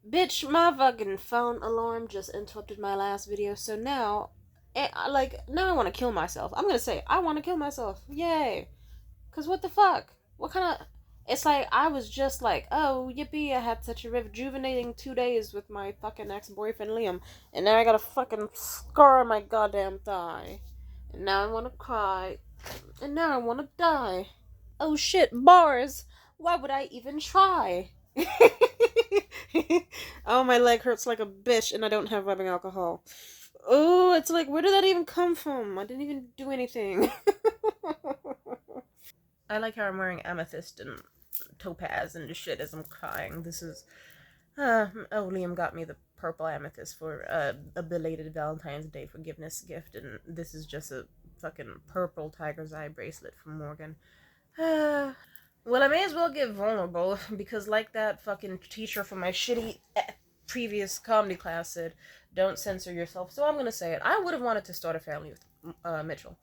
Bitch, my fucking phone alarm just interrupted my last video, so now, now I want to kill myself. I'm gonna say, I want to kill myself. Yay. Cause what the fuck? What kind of... It's like, I was just like, oh, yippee, I had such a rejuvenating 2 days with my fucking ex-boyfriend Liam, and now I got a fucking scar on my goddamn thigh. And now I want to cry. And now I want to die. Oh shit, bars! Why would I even try? Oh, my leg hurts like a bitch, and I don't have rubbing alcohol. Oh, it's like, where did that even come from? I didn't even do anything. I like how I'm wearing amethyst and topaz and shit as I'm crying. This is... oh, Liam got me the purple amethyst for a belated Valentine's Day forgiveness gift, and this is just a fucking purple tiger's eye bracelet from Morgan. Well, I may as well get vulnerable, because like that fucking teacher from my shitty previous comedy class said, don't censor yourself. So I'm gonna say it. I would have wanted to start a family with Mitchell.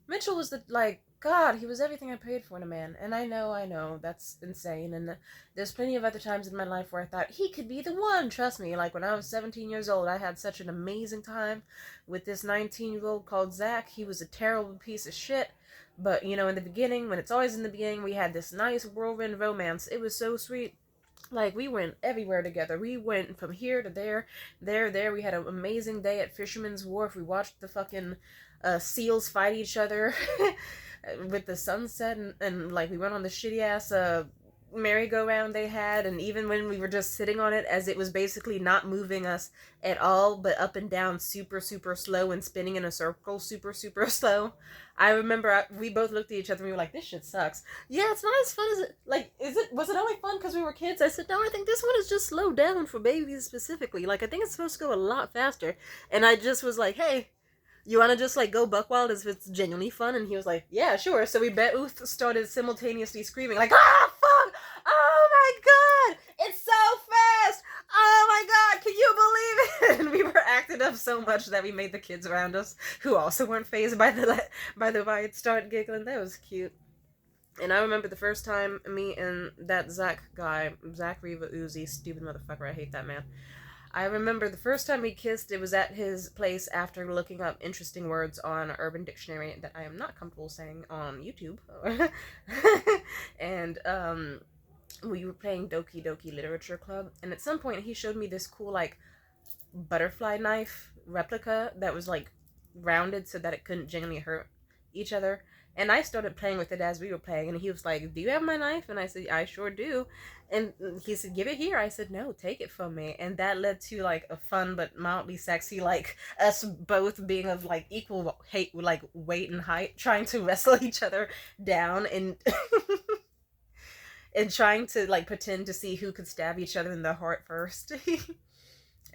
Mitchell was the, like, God, he was everything I prayed for in a man. And I know, that's insane. And there's plenty of other times in my life where I thought, he could be the one, trust me. Like, when I was 17 years old, I had such an amazing time with this 19-year-old called Zach. He was a terrible piece of shit. But, you know, in the beginning, when it's always in the beginning, we had this nice whirlwind romance. It was so sweet. Like, we went everywhere together. We went from here to there, there. We had an amazing day at Fisherman's Wharf. We watched the fucking seals fight each other with the sunset, and like, we went on the shitty ass merry-go-round they had, and even when we were just sitting on it, as it was basically not moving us at all, but up and down super, super slow and spinning in a circle super, super slow. I remember we both looked at each other and we were like, this shit sucks. Yeah, it's not as fun as it, like, was it only fun because we were kids? I said, no, I think this one is just slowed down for babies specifically. Like, I think it's supposed to go a lot faster. And I just was like, hey, you want to just, like, go buck wild as if it's genuinely fun? And he was like, yeah, sure. So we both started simultaneously screaming, like, ah, fuck! Oh my god! It's so fast! Oh my god, can you believe it? And we were acting up so much that we made the kids around us, who also weren't phased by the ride, start giggling. That was cute. And I remember the first time me and that Zach guy, Zach Reva Uzi, stupid motherfucker, I hate that man. I remember the first time we kissed, it was at his place after looking up interesting words on Urban Dictionary that I am not comfortable saying on YouTube. And we were playing Doki Doki Literature Club, and at some point he showed me this cool, like, butterfly knife replica that was, like, rounded so that it couldn't genuinely hurt each other. And I started playing with it as we were playing, and he was like, do you have my knife? And I said, I sure do. And he said, give it here. I said, no, take it from me. And that led to, like, a fun but mildly sexy, like, us both being of, like, equal hate, like, weight and height, trying to wrestle each other down and and trying to, like, pretend to see who could stab each other in the heart first.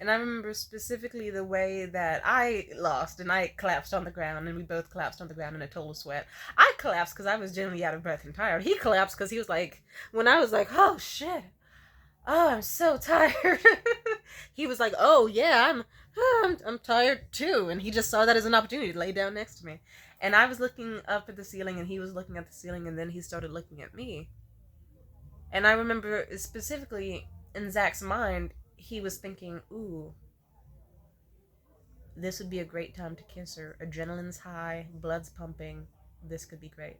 And I remember specifically the way that I lost, and I collapsed on the ground, and we both collapsed on the ground in a total sweat. I collapsed because I was genuinely out of breath and tired. He collapsed because he was like, when I was like, oh shit, oh, I'm so tired. He was like, oh yeah, I'm tired too, and he just saw that as an opportunity to lay down next to me. And I was looking up at the ceiling, and he was looking at the ceiling, and then he started looking at me. And I remember specifically in Zach's mind, he was thinking, ooh, this would be a great time to kiss her. Adrenaline's high, blood's pumping. This could be great.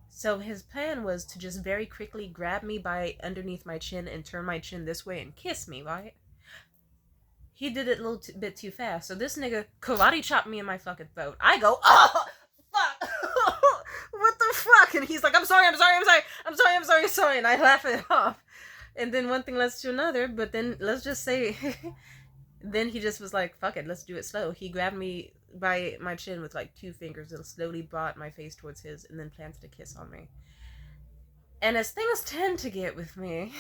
So his plan was to just very quickly grab me by underneath my chin and turn my chin this way and kiss me, right? He did it a little bit too fast. So this nigga karate chopped me in my fucking throat. I go, oh, fuck. What the fuck? And he's like, I'm sorry. And I laugh it off. And then one thing leads to another, but then let's just say then he just was like, fuck it, let's do it slow. He grabbed me by my chin with like two fingers and slowly brought my face towards his and then planted a kiss on me. And as things tend to get with me,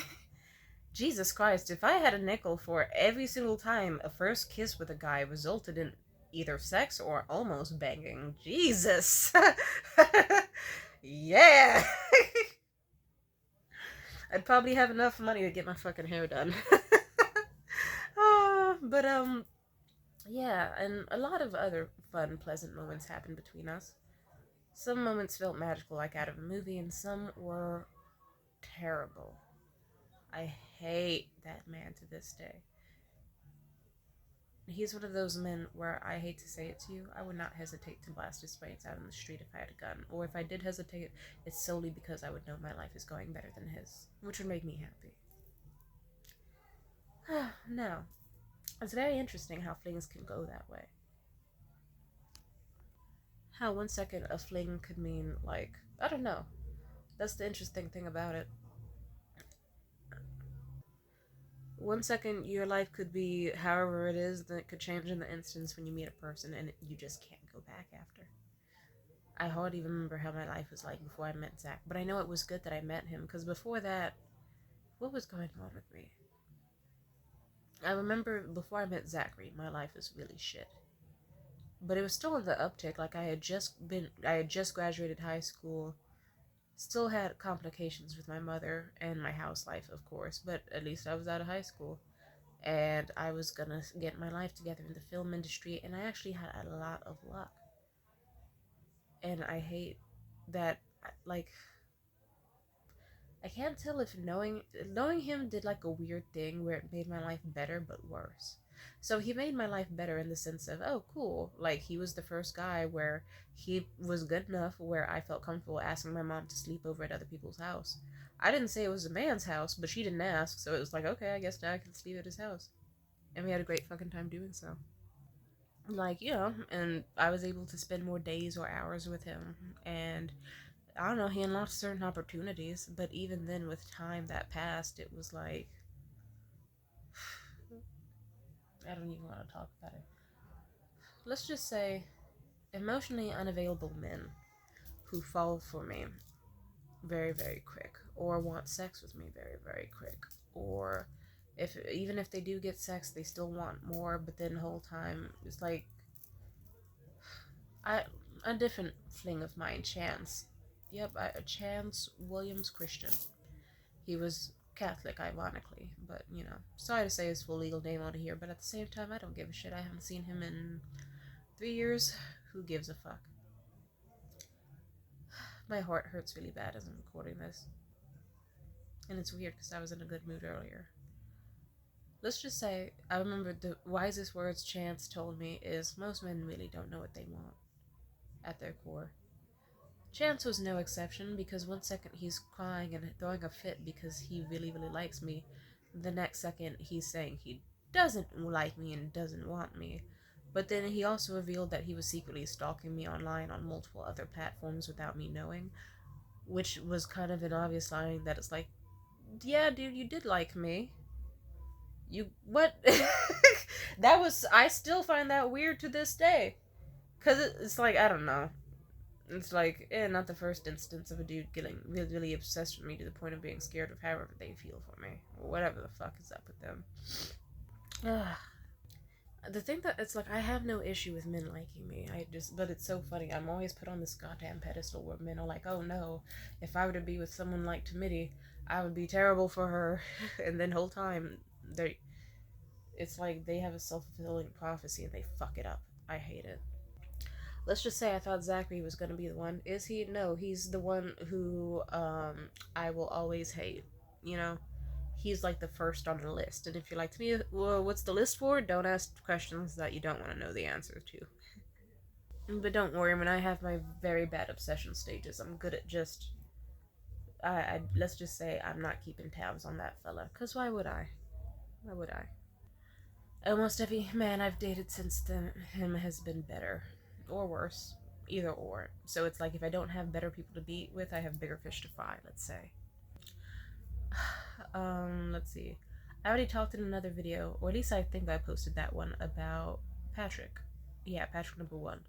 Jesus Christ, if I had a nickel for every single time a first kiss with a guy resulted in either sex or almost banging, Jesus. Yeah. I'd probably have enough money to get my fucking hair done. But yeah, and a lot of other fun, pleasant moments happened between us. Some moments felt magical, like out of a movie, and some were terrible. I hate that man to this day. He's one of those men where I hate to say it to you, I would not hesitate to blast his brains out in the street if I had a gun. Or if I did hesitate, it's solely because I would know my life is going better than his, which would make me happy. Now, it's very interesting how flings can go that way. How 1 second a fling could mean, like, I don't know. That's the interesting thing about it. 1 second, your life could be however it is, then it could change in the instance when you meet a person and you just can't go back after. I hardly remember how my life was like before I met Zach, but I know it was good that I met him because before that, what was going on with me? I remember before I met Zachary, my life was really shit. But it was still on the uptick. Like I had just graduated high school, still had complications with my mother and my house life, of course, but at least I was out of high school. And I was gonna get my life together in the film industry, and I actually had a lot of luck. And I hate that, like, I can't tell if knowing him did like a weird thing where it made my life better but worse. So he made my life better in the sense of, oh cool, like he was the first guy where he was good enough where I felt comfortable asking my mom to sleep over at other people's house. I didn't say it was a man's house, but she didn't ask, so it was like, okay, I guess now I can sleep at his house. And we had a great fucking time doing so. Like, and I was able to spend more days or hours with him, and I don't know, he unlocked certain opportunities, but even then, with time that passed, it was like, I don't even want to talk about it. Let's just say, emotionally unavailable men who fall for me very, very quick, or want sex with me very, very quick, or if even if they do get sex, they still want more, but then the whole time, it's like, I a different fling of mine, Chance. Yep, Chance Williams Christian. He was Catholic, ironically, but sorry to say his full legal name on here, but at the same time, I don't give a shit. I haven't seen him in 3 years. Who gives a fuck? My heart hurts really bad as I'm recording this, and it's weird because I was in a good mood earlier. Let's just say, I remember the wisest words Chance told me is most men really don't know what they want at their core. Chance was no exception because 1 second he's crying and throwing a fit because he really, really likes me. The next second he's saying he doesn't like me and doesn't want me. But then he also revealed that he was secretly stalking me online on multiple other platforms without me knowing, which was kind of an obvious sign that it's like, yeah, dude, you did like me. You, what? I still find that weird to this day. Because it's like, I don't know. It's like, not the first instance of a dude getting really, really obsessed with me to the point of being scared of however they feel for me. Or whatever the fuck is up with them. Ugh. The thing that it's like, I have no issue with men liking me. But it's so funny. I'm always put on this goddamn pedestal where men are like, oh no, if I were to be with someone like Timidity, I would be terrible for her. And then whole time, it's like they have a self-fulfilling prophecy and they fuck it up. I hate it. Let's just say I thought Zachary was going to be the one. Is he? No, he's the one who I will always hate. You know, he's like the first on the list. And if you're like to me, well, what's the list for? Don't ask questions that you don't want to know the answer to. But don't worry, when I have my very bad obsession stages, I'm good at just. Let's just say I'm not keeping tabs on that fella. Cause why would I? Why would I? Almost every man I've dated since then him has been better or worse, either or. So it's like if I don't have better people to be with, I have bigger fish to fry. Let's say. Let's see. I already talked in another video, or at least I think I posted that one about Patrick. Yeah, Patrick number one.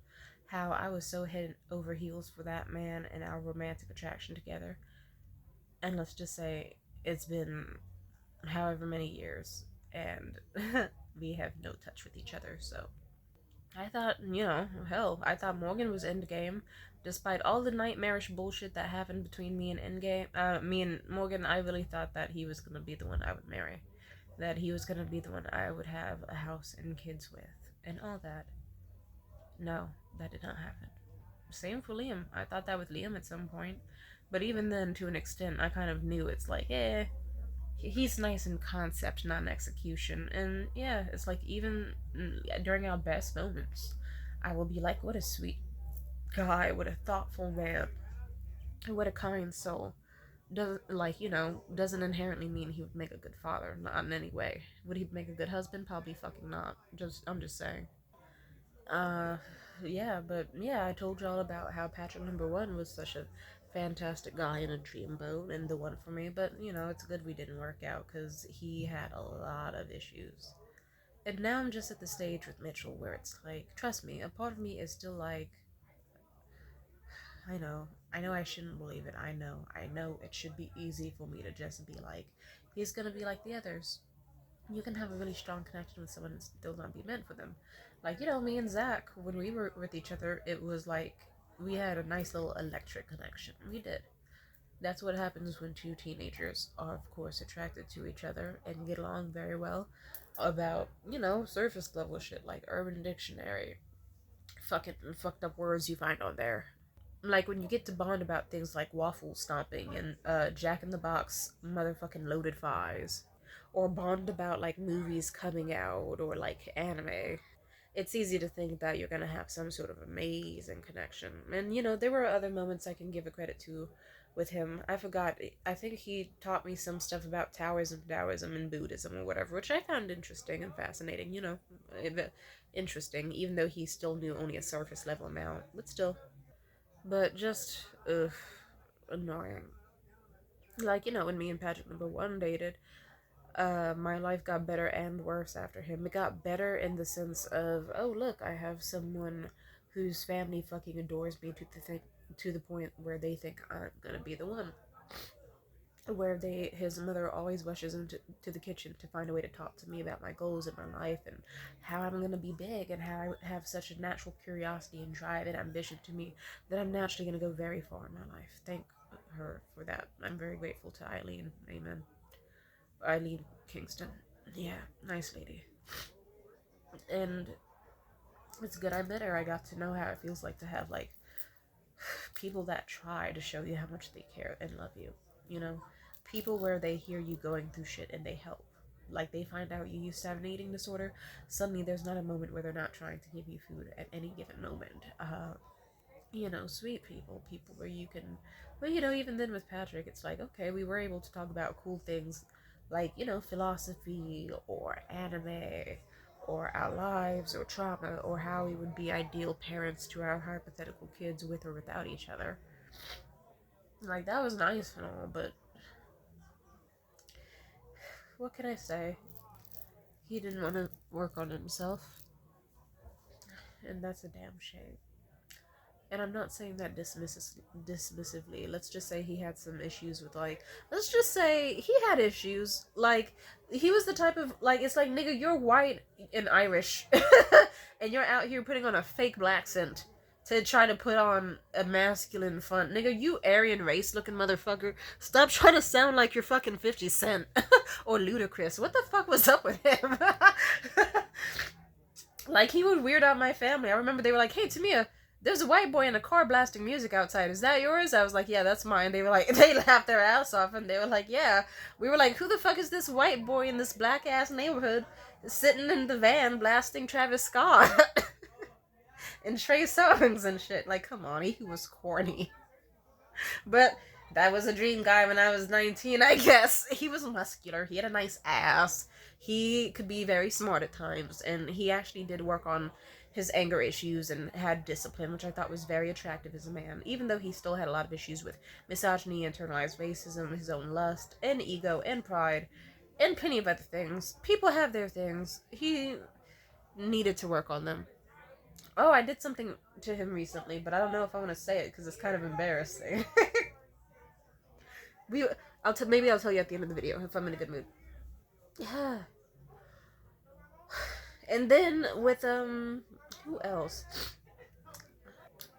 How I was so head over heels for that man and our romantic attraction together. And let's just say it's been however many years, and we have no touch with each other, so I thought, hell, I thought Morgan was endgame. Despite all the nightmarish bullshit that happened between me and me and Morgan, I really thought that he was gonna be the one I would marry. That he was gonna be the one I would have a house and kids with, and all that. No, that did not happen. Same for Liam. I thought that with Liam at some point. But even then, to an extent, I kind of knew it's like, he's nice in concept, not in execution. And yeah, it's like even during our best moments, I will be like, what a sweet guy, what a thoughtful man, what a kind soul. Doesn't like doesn't inherently mean he would make a good father, not in any way. Would he make a good husband? Probably fucking not. I'm just saying. Uh, yeah, but yeah, I told y'all about how Patrick number one was such a fantastic guy in a dreamboat and the one for me. But it's good we didn't work out because he had a lot of issues. And now I'm just at the stage with Mitchell where it's like, trust me, a part of me is still like, I know I shouldn't believe it. I know it should be easy for me to just be like, he's gonna be like the others. You can have a really strong connection with someone and still not be meant for them. Like, me and Zach, when we were with each other, it was like we had a nice little electric connection. We did. That's what happens when two teenagers are, of course, attracted to each other and get along very well about, surface level shit like Urban Dictionary, fucking fucked up words you find on there. Like when you get to bond about things like waffle stomping and Jack in the Box motherfucking loaded fries, or bond about like movies coming out or like anime, it's easy to think that you're gonna have some sort of amazing connection. And there were other moments I can give a credit to with him. I forgot. I think he taught me some stuff about Taoism and Buddhism or whatever, which I found interesting and fascinating. Interesting, even though he still knew only a surface level amount, but still. But just, annoying. Like, when me and Patrick number one dated, my life got better and worse after him. It got better in the sense of, oh, look, I have someone whose family fucking adores me to the point where they think I'm gonna be the one. Where his mother always rushes into the kitchen to find a way to talk to me about my goals in my life and how I'm gonna be big and how I have such a natural curiosity and drive and ambition to me that I'm naturally gonna go very far in my life. Thank her for that. I'm very grateful to Eileen. Amen. Eileen Kingston. Yeah, nice lady. And it's good I met her. I got to know how it feels like to have like people that try to show you how much they care and love you. You know, people where they hear you going through shit and they help. Like they find out you used to have an eating disorder. Suddenly, there's not a moment where they're not trying to give you food at any given moment. Sweet people, people where you can, well, even then with Patrick, it's like, okay, we were able to talk about cool things like, philosophy or anime or our lives or trauma or how we would be ideal parents to our hypothetical kids with or without each other. Like, that was nice and all, but what can I say? He didn't want to work on himself, and that's a damn shame. And I'm not saying that dismissively. Let's just say he had some issues with like. Let's just say he had issues. Like he was the type of like it's like nigga, you're white and Irish, and you're out here putting on a fake black accent to try to put on a masculine front. Nigga, you Aryan race looking motherfucker. Stop trying to sound like you're fucking 50 Cent or Ludacris. What the fuck was up with him? Like he would weird out my family. I remember they were like, "Hey, Tamia, there's a white boy in a car blasting music outside. Is that yours?" I was like, "Yeah, that's mine." They were like, they laughed their ass off, and they were like, "Yeah." We were like, "Who the fuck is this white boy in this black ass neighborhood sitting in the van blasting Travis Scott and Trey Songz and shit?" Like, come on, he was corny. But that was a dream guy when I was 19, I guess. He was muscular. He had a nice ass. He could be very smart at times. And he actually did work on his anger issues and had discipline, which I thought was very attractive as a man. Even though he still had a lot of issues with misogyny, internalized racism, his own lust, and ego, and pride, and plenty of other things. People have their things. He needed to work on them. Oh, I did something to him recently, but I don't know if I want to say it because it's kind of embarrassing. we, maybe I'll tell you at the end of the video if I'm in a good mood. Yeah. And then with who else?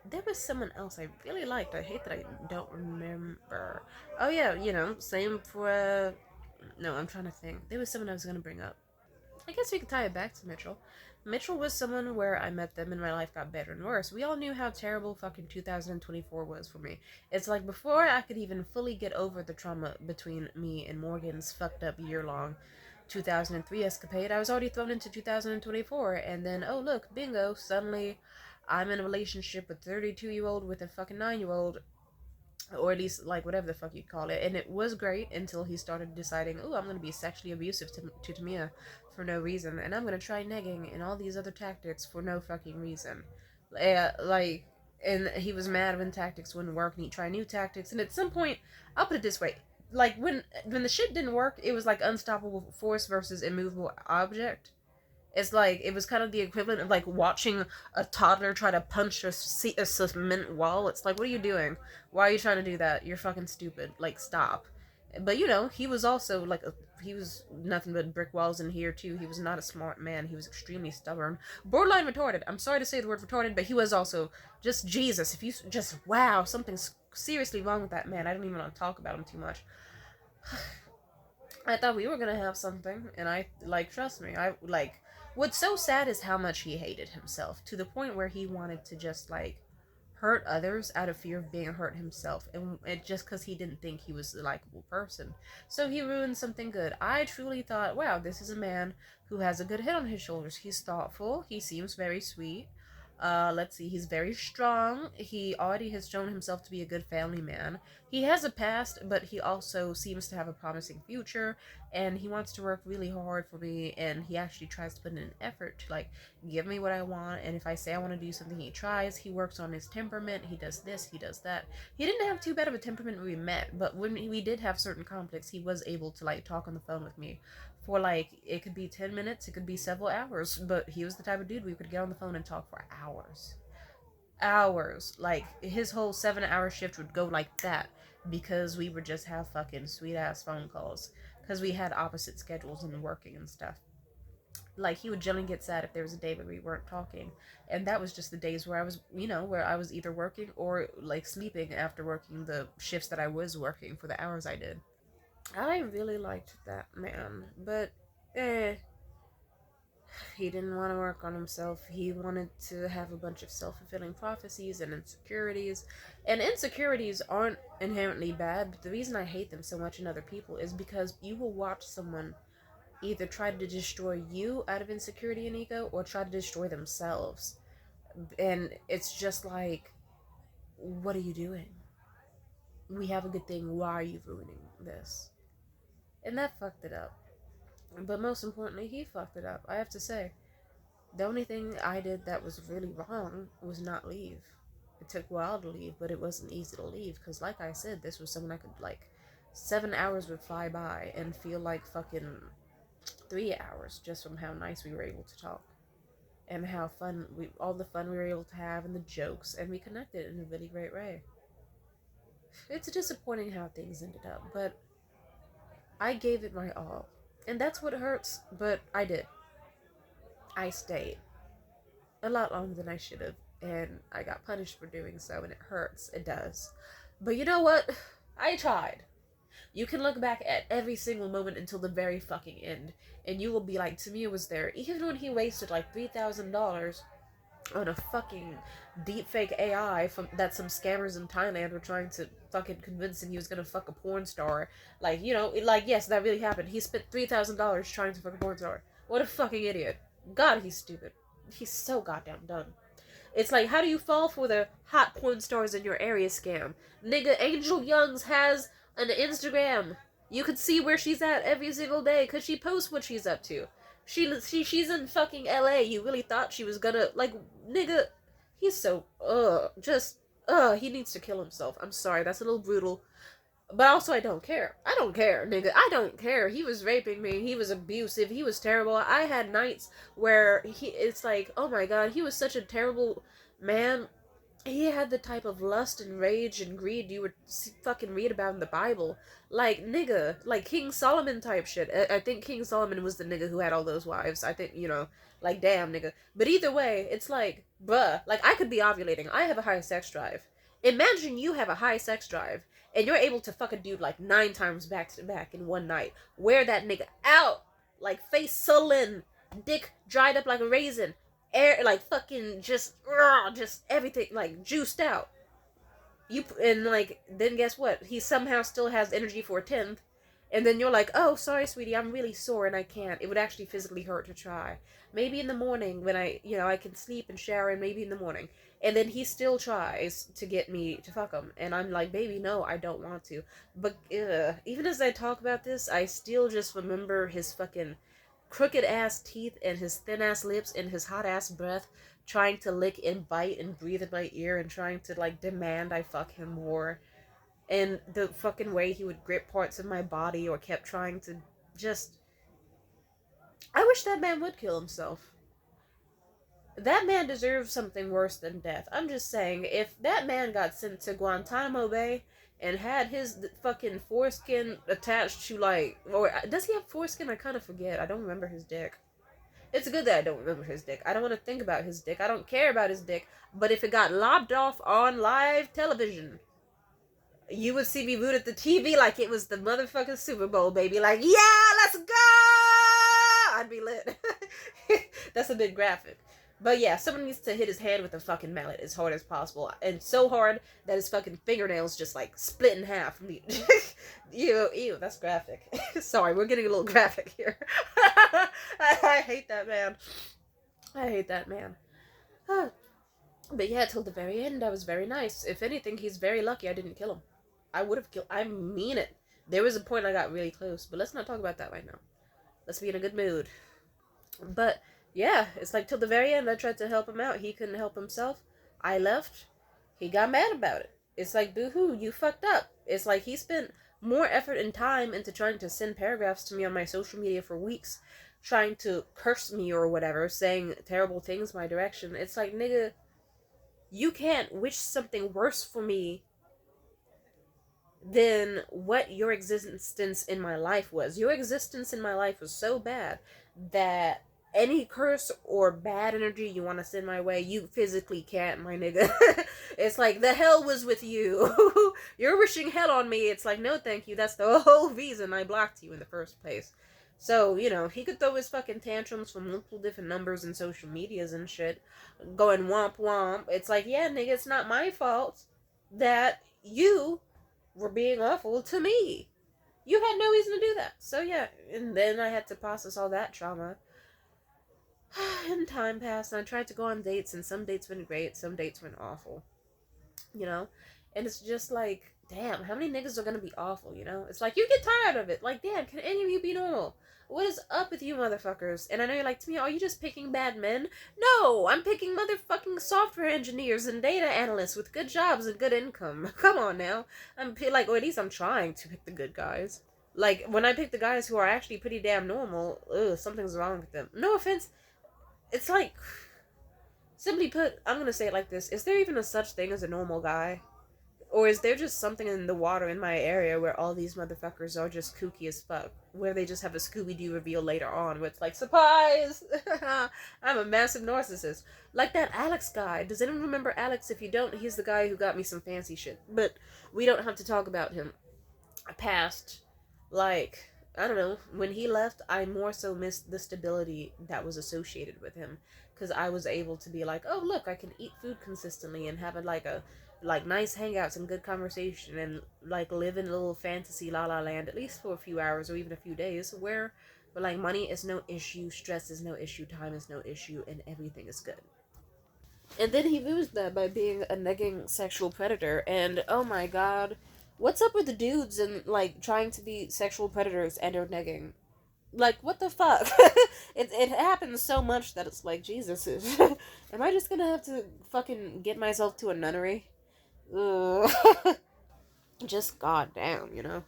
There was someone else I really liked. I hate that I don't remember. Oh yeah, same for. No, I'm trying to think. There was someone I was gonna bring up. I guess we could tie it back to Mitchell. Mitchell was someone where I met them and my life got better and worse. We all knew how terrible fucking 2024 was for me. It's like before I could even fully get over the trauma between me and Morgan's fucked up year long 2003 escapade, I was already thrown into 2024. And then, oh look, bingo, suddenly I'm in a relationship with a 32-year-old with a fucking 9-year-old, or at least like whatever the fuck you call it. And it was great until he started deciding, oh, I'm gonna be sexually abusive to Tamia for no reason, and I'm gonna try negging and all these other tactics for no fucking reason. Like, and he was mad when tactics wouldn't work, and he'd try new tactics. And at some point, I'll put it this way: like when the shit didn't work, it was like unstoppable force versus immovable object. It's like it was kind of the equivalent of like watching a toddler try to punch a cement wall. It's like, what are you doing? Why are you trying to do that? You're fucking stupid. Like, stop. But you know, he was also like he was nothing but brick walls in here too. He was not a smart man. He was extremely stubborn, borderline retarded. I'm sorry to say the word retarded, but he was also just Jesus. If you just wow, something's seriously wrong with that man. I don't even want to talk about him too much. I thought we were gonna have something, and I like trust me. I like what's so sad is how much he hated himself to the point where he wanted to just like hurt others out of fear of being hurt himself, and it just because he didn't think he was a likable person. So he ruined something good. I truly thought, wow, this is a man who has a good head on his shoulders. He's thoughtful. He seems very sweet. Let's see, he's very strong. He already has shown himself to be a good family man. He has a past, but he also seems to have a promising future, and he wants to work really hard for me, and he actually tries to put in an effort to, like, give me what I want, and if I say I want to do something, he tries. He works on his temperament. He does this, he does that. He didn't have too bad of a temperament when we met, but when we did have certain conflicts, he was able to, like, talk on the phone with me for like it could be 10 minutes, it could be several hours, but he was the type of dude we could get on the phone and talk for hours. Like his whole 7-hour shift would go like that because we would just have fucking sweet ass phone calls because we had opposite schedules and working and stuff. Like he would generally get sad if there was a day where we weren't talking, and that was just the days where I was, where I was either working or like sleeping after working the shifts that I was working for the hours I did. I really liked that man, but eh, he didn't want to work on himself. He wanted to have a bunch of self-fulfilling prophecies and insecurities. And insecurities aren't inherently bad, but the reason I hate them so much in other people is because you will watch someone either try to destroy you out of insecurity and ego or try to destroy themselves. And it's just like, what are you doing? We have a good thing. Why are you ruining this? And that fucked it up. But most importantly, he fucked it up. I have to say, the only thing I did that was really wrong was not leave. It took a while to leave, but it wasn't easy to leave because, like I said, this was something I could, like, 7 hours would fly by and feel like fucking 3 hours just from how nice we were able to talk and how all the fun we were able to have and the jokes, and we connected in a really great way. It's disappointing how things ended up, but I gave it my all. And that's what hurts, but I did. I stayed a lot longer than I should have, and I got punished for doing so, and it hurts. It does. But you know what? I tried. You can look back at every single moment until the very fucking end, and you will be like, Tamia was there. Even when he wasted like $3,000 on a fucking deepfake AI that some scammers in Thailand were trying to fucking convince him he was gonna fuck a porn star. Like, yes, that really happened. He spent $3,000 trying to fuck a porn star. What a fucking idiot. God, he's stupid. He's so goddamn dumb. It's like, how do you fall for the hot porn stars in your area scam? Nigga, Angel Youngs has an Instagram. You could see where she's at every single day because she posts what she's up to. She's in fucking LA. You really thought she was gonna, like, nigga, he's so, he needs to kill himself. I'm sorry, that's a little brutal. But also, I don't care. I don't care, nigga. I don't care. He was raping me. He was abusive. He was terrible. I had nights where it's like, oh my god, he was such a terrible man. He had the type of lust and rage and greed you would fucking read about in the Bible. Like, nigga, like King Solomon type shit. I think King Solomon was the nigga who had all those wives. I think, like, damn, nigga. But either way, it's like, bruh, like, I could be ovulating. I have a high sex drive. Imagine you have a high sex drive, and you're able to fuck a dude, like, 9 times back to back in one night. Wear that nigga out. Like, face sullen. Dick dried up like a raisin. Air, like fucking just everything, like juiced out. You and like then guess what? He somehow still has energy for a tenth, and then you're like, oh, sorry, sweetie, I'm really sore and I can't. It would actually physically hurt to try. Maybe in the morning when I can sleep and shower, and maybe in the morning. And then he still tries to get me to fuck him, and I'm like, baby, no, I don't want to. But even as I talk about this, I still just remember his fucking crooked ass teeth and his thin ass lips and his hot ass breath trying to lick and bite and breathe in my ear and trying to like demand I fuck him more. And the fucking way he would grip parts of my body or kept trying to just. I wish that man would kill himself. That man deserves something worse than death. I'm just saying, if that man got sent to Guantanamo Bay and had his fucking foreskin attached to like, or does he have foreskin? I kind of forget. I don't remember his dick. It's good that I don't remember his dick. I don't want to think about his dick. I don't care about his dick. But if it got lopped off on live television, you would see me root at the TV like it was the motherfucking Super Bowl, baby. Like, yeah, let's go! I'd be lit. That's a bit graphic. But yeah, someone needs to hit his head with a fucking mallet as hard as possible. And so hard that his fucking fingernails just like split in half. Ew, that's graphic. Sorry, we're getting a little graphic here. I hate that man. I hate that man. But yeah, till the very end, I was very nice. If anything, he's very lucky I didn't kill him. I would have killed. I mean it. There was a point I got really close, but let's not talk about that right now. Let's be in a good mood. But yeah, it's like till the very end, I tried to help him out. He couldn't help himself. I left. He got mad about it. It's like, boo-hoo, you fucked up. It's like he spent more effort and time into trying to send paragraphs to me on my social media for weeks, trying to curse me or whatever, saying terrible things my direction. It's like, nigga, you can't wish something worse for me than what your existence in my life was. Your existence in my life was so bad that any curse or bad energy you want to send my way, you physically can't, my nigga. It's like, the hell was with you. You're wishing hell on me. It's like, no thank you. That's the whole reason I blocked you in the first place. So, he could throw his fucking tantrums from multiple different numbers and social medias and shit, going womp womp. It's like, yeah, nigga, it's not my fault that you were being awful to me. You had no reason to do that. So yeah, and then I had to process all that trauma. And time passed, and I tried to go on dates, and some dates went great, some dates went awful. And it's just like, damn, how many niggas are gonna be awful, It's like, you get tired of it. Like, damn, can any of you be normal? What is up with you motherfuckers? And I know you're like, to me, are you just picking bad men? No, I'm picking motherfucking software engineers and data analysts with good jobs and good income. Come on now. I'm like, or at least I'm trying to pick the good guys. Like, when I pick the guys who are actually pretty damn normal, something's wrong with them. No offense. It's like, simply put, I'm gonna say it like this. Is there even a such thing as a normal guy? Or is there just something in the water in my area where all these motherfuckers are just kooky as fuck? Where they just have a Scooby-Doo reveal later on where it's like, surprise! I'm a massive narcissist. Like that Alex guy. Does anyone remember Alex? If you don't, he's the guy who got me some fancy shit. But we don't have to talk about him. Past, like, I don't know. When he left, I more so missed the stability that was associated with him. Because I was able to be like, oh, look, I can eat food consistently and have like nice hangouts and good conversation and like live in a little fantasy la la land at least for a few hours or even a few days where like money is no issue, stress is no issue, time is no issue, and everything is good. And then he used that by being a negging sexual predator, and oh my god, what's up with the dudes and like trying to be sexual predators and are negging? Like, what the fuck? It happens so much that it's like, Jesus, am I just gonna have to fucking get myself to a nunnery? Ugh. Just goddamn. And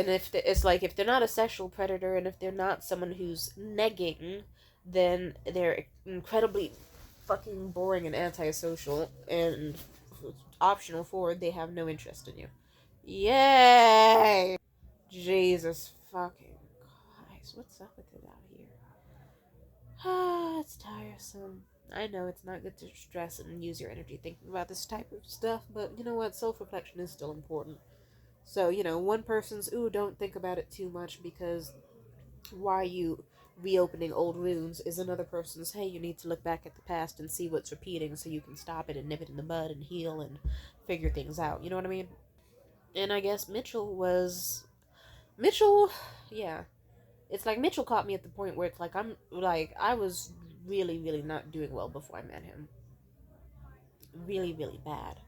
it's like, if they're not a sexual predator and if they're not someone who's negging, then they're incredibly fucking boring and antisocial and optional forward. They have no interest in you. Yay! Jesus fucking Christ. What's up with it out here? It's tiresome. I know it's not good to stress and use your energy thinking about this type of stuff, but you know what? Self-reflection is still important. So, one person's, don't think about it too much because why you Reopening old wounds is another person's, hey, you need to look back at the past and see what's repeating so you can stop it and nip it in the bud and heal and figure things out. You know what I mean? And I guess Mitchell, yeah. It's like Mitchell caught me at the point where it's like I was really, really not doing well before I met him. Really, really bad.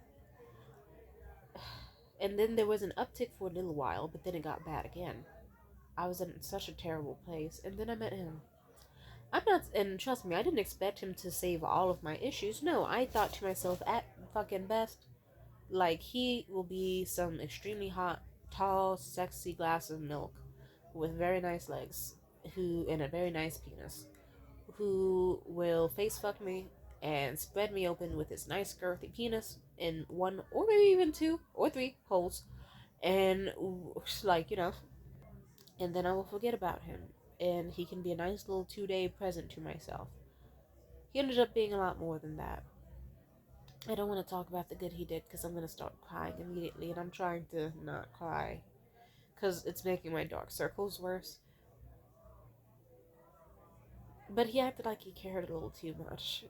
And then there was an uptick for a little while, but then it got bad again. I was in such a terrible place, and then I met him. I'm not, and trust me, I didn't expect him to save all of my issues. No, I thought to myself, at fucking best, like, he will be some extremely hot, tall, sexy glass of milk with very nice legs, and a very nice penis, who will face fuck me and spread me open with his nice girthy penis in one or maybe even two or three holes, and like, and then I will forget about him, and he can be a nice little 2-day present to myself. He ended up being a lot more than that. I don't want to talk about the good he did because I'm going to start crying immediately, and I'm trying to not cry because it's making my dark circles worse. But he acted like he cared a little too much,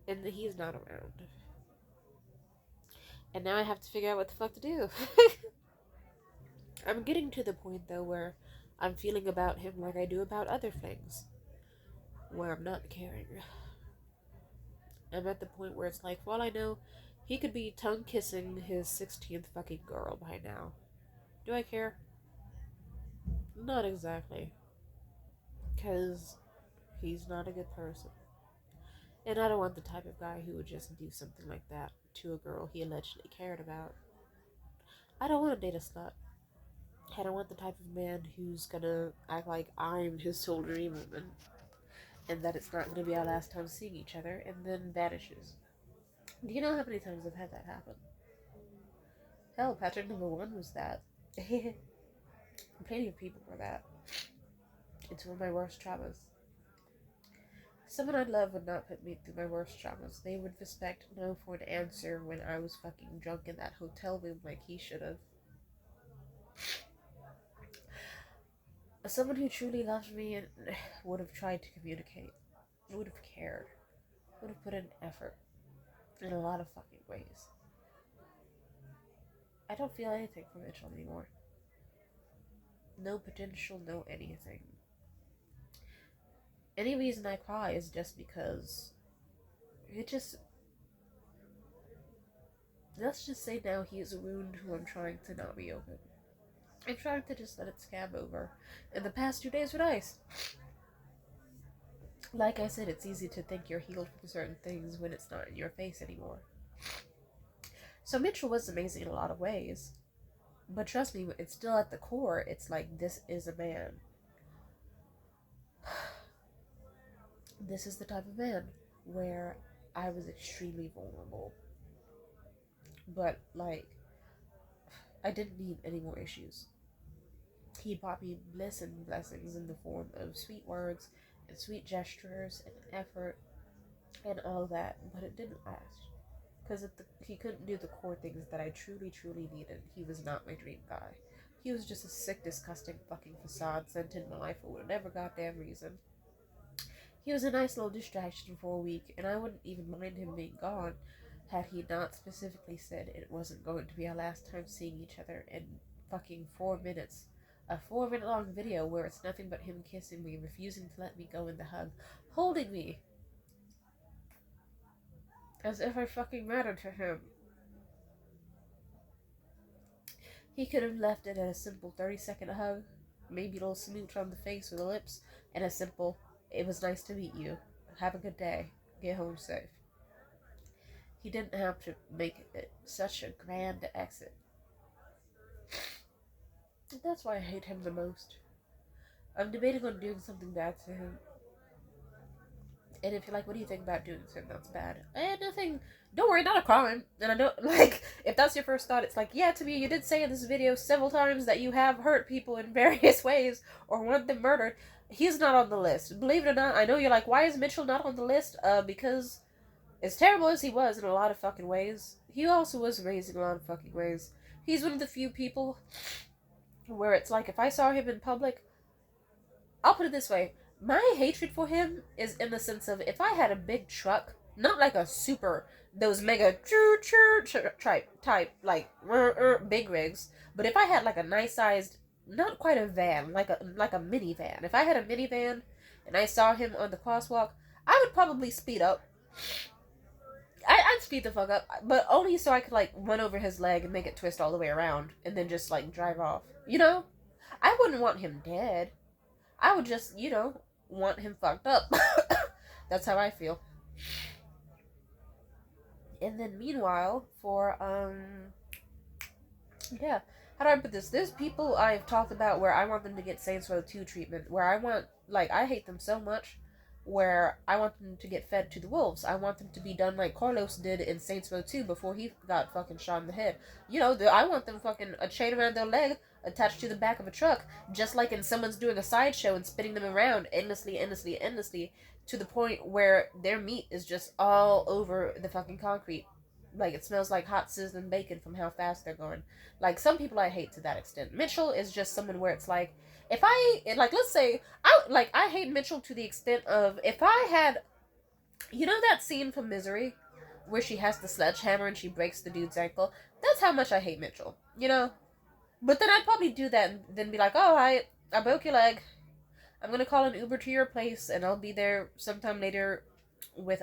and he's not around. And now I have to figure out what the fuck to do. I'm getting to the point, though, where I'm feeling about him like I do about other things, where I'm not caring. I'm at the point where it's like, for all I know, he could be tongue kissing his 16th fucking girl by now. Do I care? Not exactly. Because he's not a good person. And I don't want the type of guy who would just do something like that to a girl he allegedly cared about. I don't want to date a slut. I don't want the type of man who's gonna act like I'm his sole dream woman, and that it's not gonna be our last time seeing each other, and then vanishes. Do you know how many times I've had that happen? Hell, pattern number one was that. Plenty of people were that. It's one of my worst traumas. Someone I love would not put me through my worst traumas. They would respect no for an answer when I was fucking drunk in that hotel room like he should have. Someone who truly loved me and would have tried to communicate, would have cared, would have put in effort in a lot of fucking ways. I don't feel anything for Mitchell anymore. No potential, no anything. Any reason I cry is just because it just. Let's just say now he is a wound who I'm trying to not reopen. I'm trying to just let it scab over. And the past 2 days were nice. Like I said, it's easy to think you're healed from certain things when it's not in your face anymore. So Mitchell was amazing in a lot of ways. But trust me, it's still at the core, it's like, this is a man. This is the type of man where I was extremely vulnerable. But, like, I didn't need any more issues. He brought me bliss and blessings in the form of sweet words and sweet gestures and effort and all that, but it didn't last. Because he couldn't do the core things that I truly, truly needed. He was not my dream guy. He was just a sick, disgusting fucking facade sent in my life for whatever goddamn reason. He was a nice little distraction for a week, and I wouldn't even mind him being gone had he not specifically said it wasn't going to be our last time seeing each other in fucking 4 minutes. A 4-minute long video where it's nothing but him kissing me, refusing to let me go in the hug, holding me. As if I fucking mattered to him. He could have left it at a simple 30-second hug, maybe a little smooch on the face or the lips, and a simple, it was nice to meet you, have a good day, get home safe. He didn't have to make it such a grand exit. And that's why I hate him the most. I'm debating on doing something bad to him. And if you're like, what do you think about doing something that's bad? Nothing. Don't worry, not a crime. And I know, like, if that's your first thought, it's like, yeah, to me, you did say in this video several times that you have hurt people in various ways or want them murdered. He's not on the list. Believe it or not, I know you're like, why is Mitchell not on the list? Because as terrible as he was in a lot of fucking ways, he also was amazing in a lot of fucking ways. He's one of the few people where it's like, if I saw him in public, I'll put it this way. My hatred for him is in the sense of if I had a big truck, not like a super those mega type like big rigs, but if I had like a nice sized, not quite a van, like a minivan. If I had a minivan and I saw him on the crosswalk, I would probably speed up. I'd speed the fuck up, but only so I could like run over his leg and make it twist all the way around, and then just like drive off. You know, I wouldn't want him dead. I would just, want him fucked up. That's how I feel. And then meanwhile, yeah, how do I put this? There's people I've talked about where I want them to get Saints Row 2 treatment, where I hate them so much, where I want them to get fed to the wolves. I want them to be done like Carlos did in Saints Row 2 before he got fucking shot in the head. I want them fucking a chain around their leg attached to the back of a truck, just like in someone's doing a sideshow and spinning them around endlessly, endlessly, endlessly, to the point where their meat is just all over the fucking concrete. Like it smells like hot sizzling bacon from how fast they're going. Like some people I hate to that extent. Mitchell is just someone where it's like, if I like, let's say I hate Mitchell to the extent of if I had, that scene from Misery where she has the sledgehammer and she breaks the dude's ankle. That's how much I hate Mitchell. But then I'd probably do that and then be like, oh, I broke your leg. I'm gonna call an Uber to your place and I'll be there sometime later with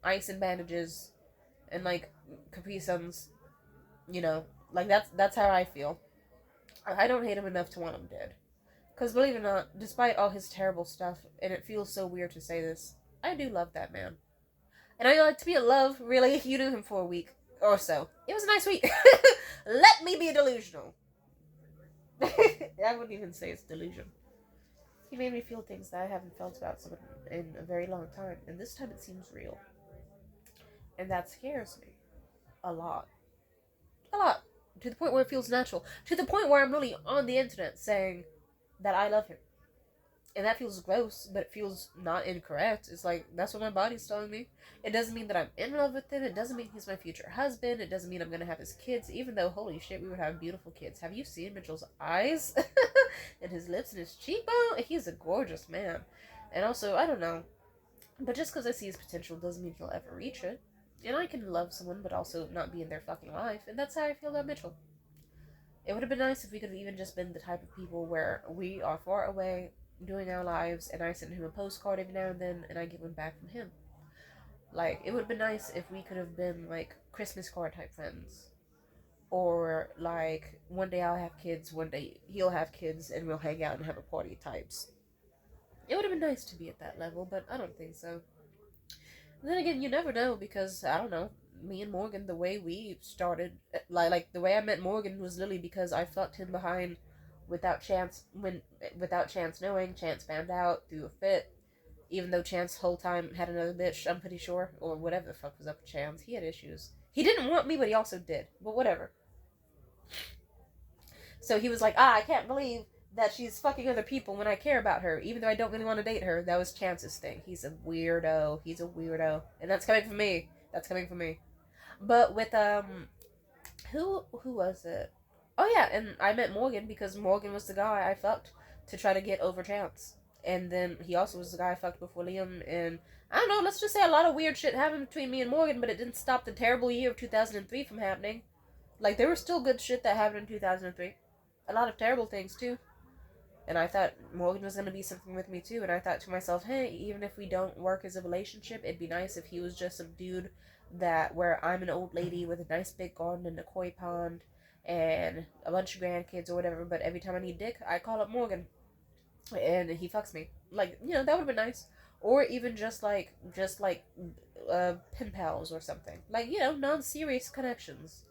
ice and bandages and like Capri Suns. Like that's how I feel. I don't hate him enough to want him dead. Because believe it or not, despite all his terrible stuff, and it feels so weird to say this, I do love that man. And I like to be in love, really. You knew him for a week or so. It was a nice week. Let me be delusional. I wouldn't even say it's delusion. He made me feel things that I haven't felt about someone in a very long time, and this time it seems real. And that scares me. A lot. A lot. To the point where it feels natural. To the point where I'm really on the internet saying that I love him. And that feels gross, but it feels not incorrect. It's like, that's what my body's telling me. It doesn't mean that I'm in love with him. It doesn't mean he's my future husband. It doesn't mean I'm going to have his kids, even though, holy shit, we would have beautiful kids. Have you seen Mitchell's eyes? And his lips and his cheekbone? He's a gorgeous man. And also, I don't know. But just because I see his potential doesn't mean he'll ever reach it. And I can love someone, but also not be in their fucking life. And that's how I feel about Mitchell. It would have been nice if we could have even just been the type of people where we are far away, doing our lives, and I send him a postcard every now and then, and I get one back from him. Like, it would have been nice if we could have been, like, Christmas card type friends. Or, like, one day I'll have kids, one day he'll have kids, and we'll hang out and have a party types. It would have been nice to be at that level, but I don't think so. And then again, you never know, because, I don't know, me and Morgan, the way we started, like the way I met Morgan was literally because I fucked him behind without Chance knowing. Chance found out through a fit, even though Chance the whole time had another bitch, I'm pretty sure, or whatever the fuck was up with Chance. He had issues. He didn't want me, but he also did. But whatever. So he was like, I can't believe that she's fucking other people when I care about her, even though I don't really want to date her. That was Chance's thing. He's a weirdo. And that's coming from me. But with, who was it? Oh yeah, and I met Morgan because Morgan was the guy I fucked to try to get over Chance. And then he also was the guy I fucked before Liam, and I don't know, let's just say a lot of weird shit happened between me and Morgan, but it didn't stop the terrible year of 2003 from happening. Like, there was still good shit that happened in 2003. A lot of terrible things, too. And I thought Morgan was going to be something with me, too. And I thought to myself, hey, even if we don't work as a relationship, it'd be nice if he was just some dude where I'm an old lady with a nice big garden and a koi pond and a bunch of grandkids or whatever, but every time I need dick, I call up Morgan. And he fucks me. Like, that would have been nice. Or even just like pen pals or something. Like, non-serious connections.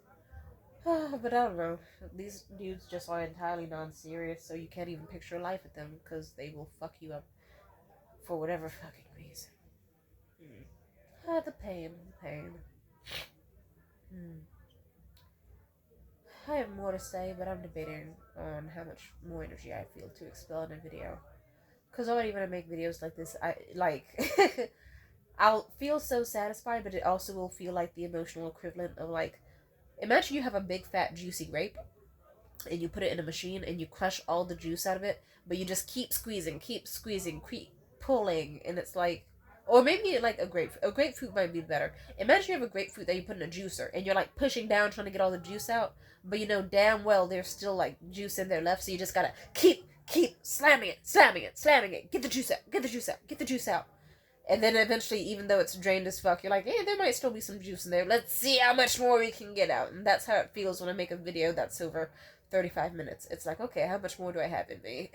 But I don't know. These dudes just are entirely non-serious, so you can't even picture life with them, because they will fuck you up for whatever fucking reason. The pain. I have more to say, but I'm debating on how much more energy I feel to expel in a video. Because already when I make videos like this, I'll feel so satisfied, but it also will feel like the emotional equivalent of, like, imagine you have a big fat juicy grape, and you put it in a machine, and you crush all the juice out of it, but you just keep squeezing, keep pulling, and it's like, or maybe like a grapefruit might be better. Imagine you have a grapefruit that you put in a juicer, and you're like pushing down trying to get all the juice out, but you know damn well there's still like juice in there left, so you just gotta keep slamming it, slamming it, slamming it. Get the juice out, get the juice out, get the juice out. And then eventually, even though it's drained as fuck, you're like, hey, there might still be some juice in there. Let's see how much more we can get out. And that's how it feels when I make a video that's over 35 minutes. It's like, okay, how much more do I have in me?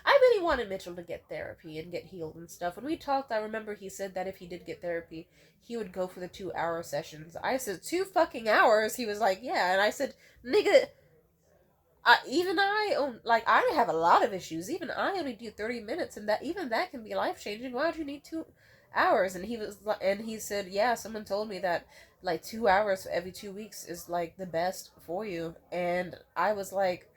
I really wanted Mitchell to get therapy and get healed and stuff. When we talked, I remember he said that if he did get therapy, he would go for the 2 hour sessions. I said, 2 fucking hours? He was like, yeah. And I said, nigga, I have a lot of issues. Even I only do 30 minutes, and that can be life changing. Why do you need 2 hours? And he said, yeah, someone told me that like 2 hours every 2 weeks is like the best for you. And I was like,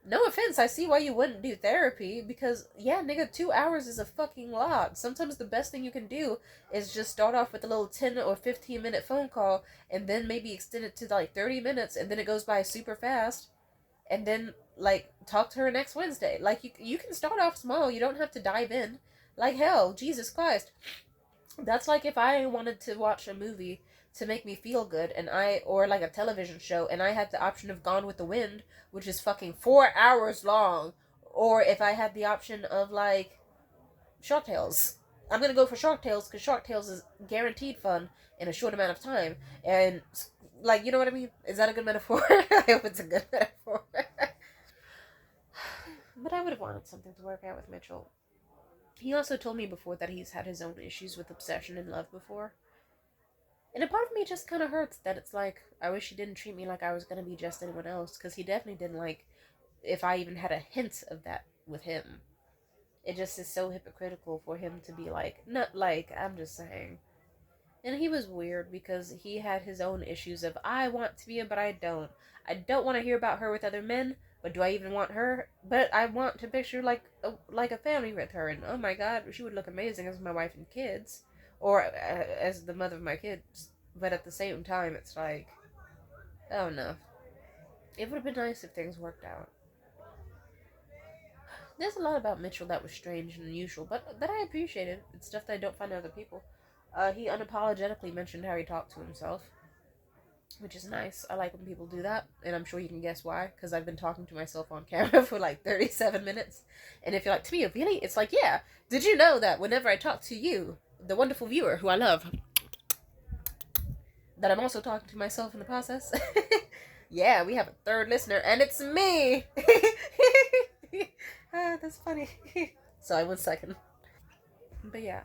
no offense, I see why you wouldn't do therapy, because yeah, nigga, 2 hours is a fucking lot. Sometimes the best thing you can do is just start off with a little 10 or 15 minute phone call, and then maybe extend it to like 30 minutes, and then it goes by super fast, and then like talk to her next Wednesday. Like you can start off small. You don't have to dive in. Like hell, Jesus Christ. That's like if I wanted to watch a movie to make me feel good, or like a television show, and I had the option of Gone with the Wind, which is fucking 4 hours long, or if I had the option of like Shark Tales. I'm gonna go for Shark Tales because Shark Tales is guaranteed fun in a short amount of time, and like, you know what I mean? Is that a good metaphor? I hope it's a good metaphor. But I would have wanted something to work out with Mitchell. He also told me before that he's had his own issues with obsession and love before. And a part of me just kind of hurts that it's like, I wish he didn't treat me like I was going to be just anyone else, because he definitely didn't like if I even had a hint of that with him. It just is so hypocritical for him to be like, not like, I'm just saying. And he was weird because he had his own issues of, I want to be in, but I don't. I don't want to hear about her with other men, but do I even want her? But I want to picture like a family with her, and oh my god, she would look amazing as my wife and kids, or as the mother of my kids. But at the same time, it's like, oh no. It would have been nice if things worked out. There's a lot about Mitchell that was strange and unusual, but that I appreciated. It's stuff that I don't find in other people. He unapologetically mentioned how he talked to himself, which is nice. I like when people do that, and I'm sure you can guess why, because I've been talking to myself on camera for like 37 minutes. And if you're like, Tamia, really? It's like, yeah. Did you know that whenever I talk to you, the wonderful viewer who I love, that I'm also talking to myself in the process? Yeah, we have a third listener, and it's me! That's funny. Sorry, 1 second. But yeah,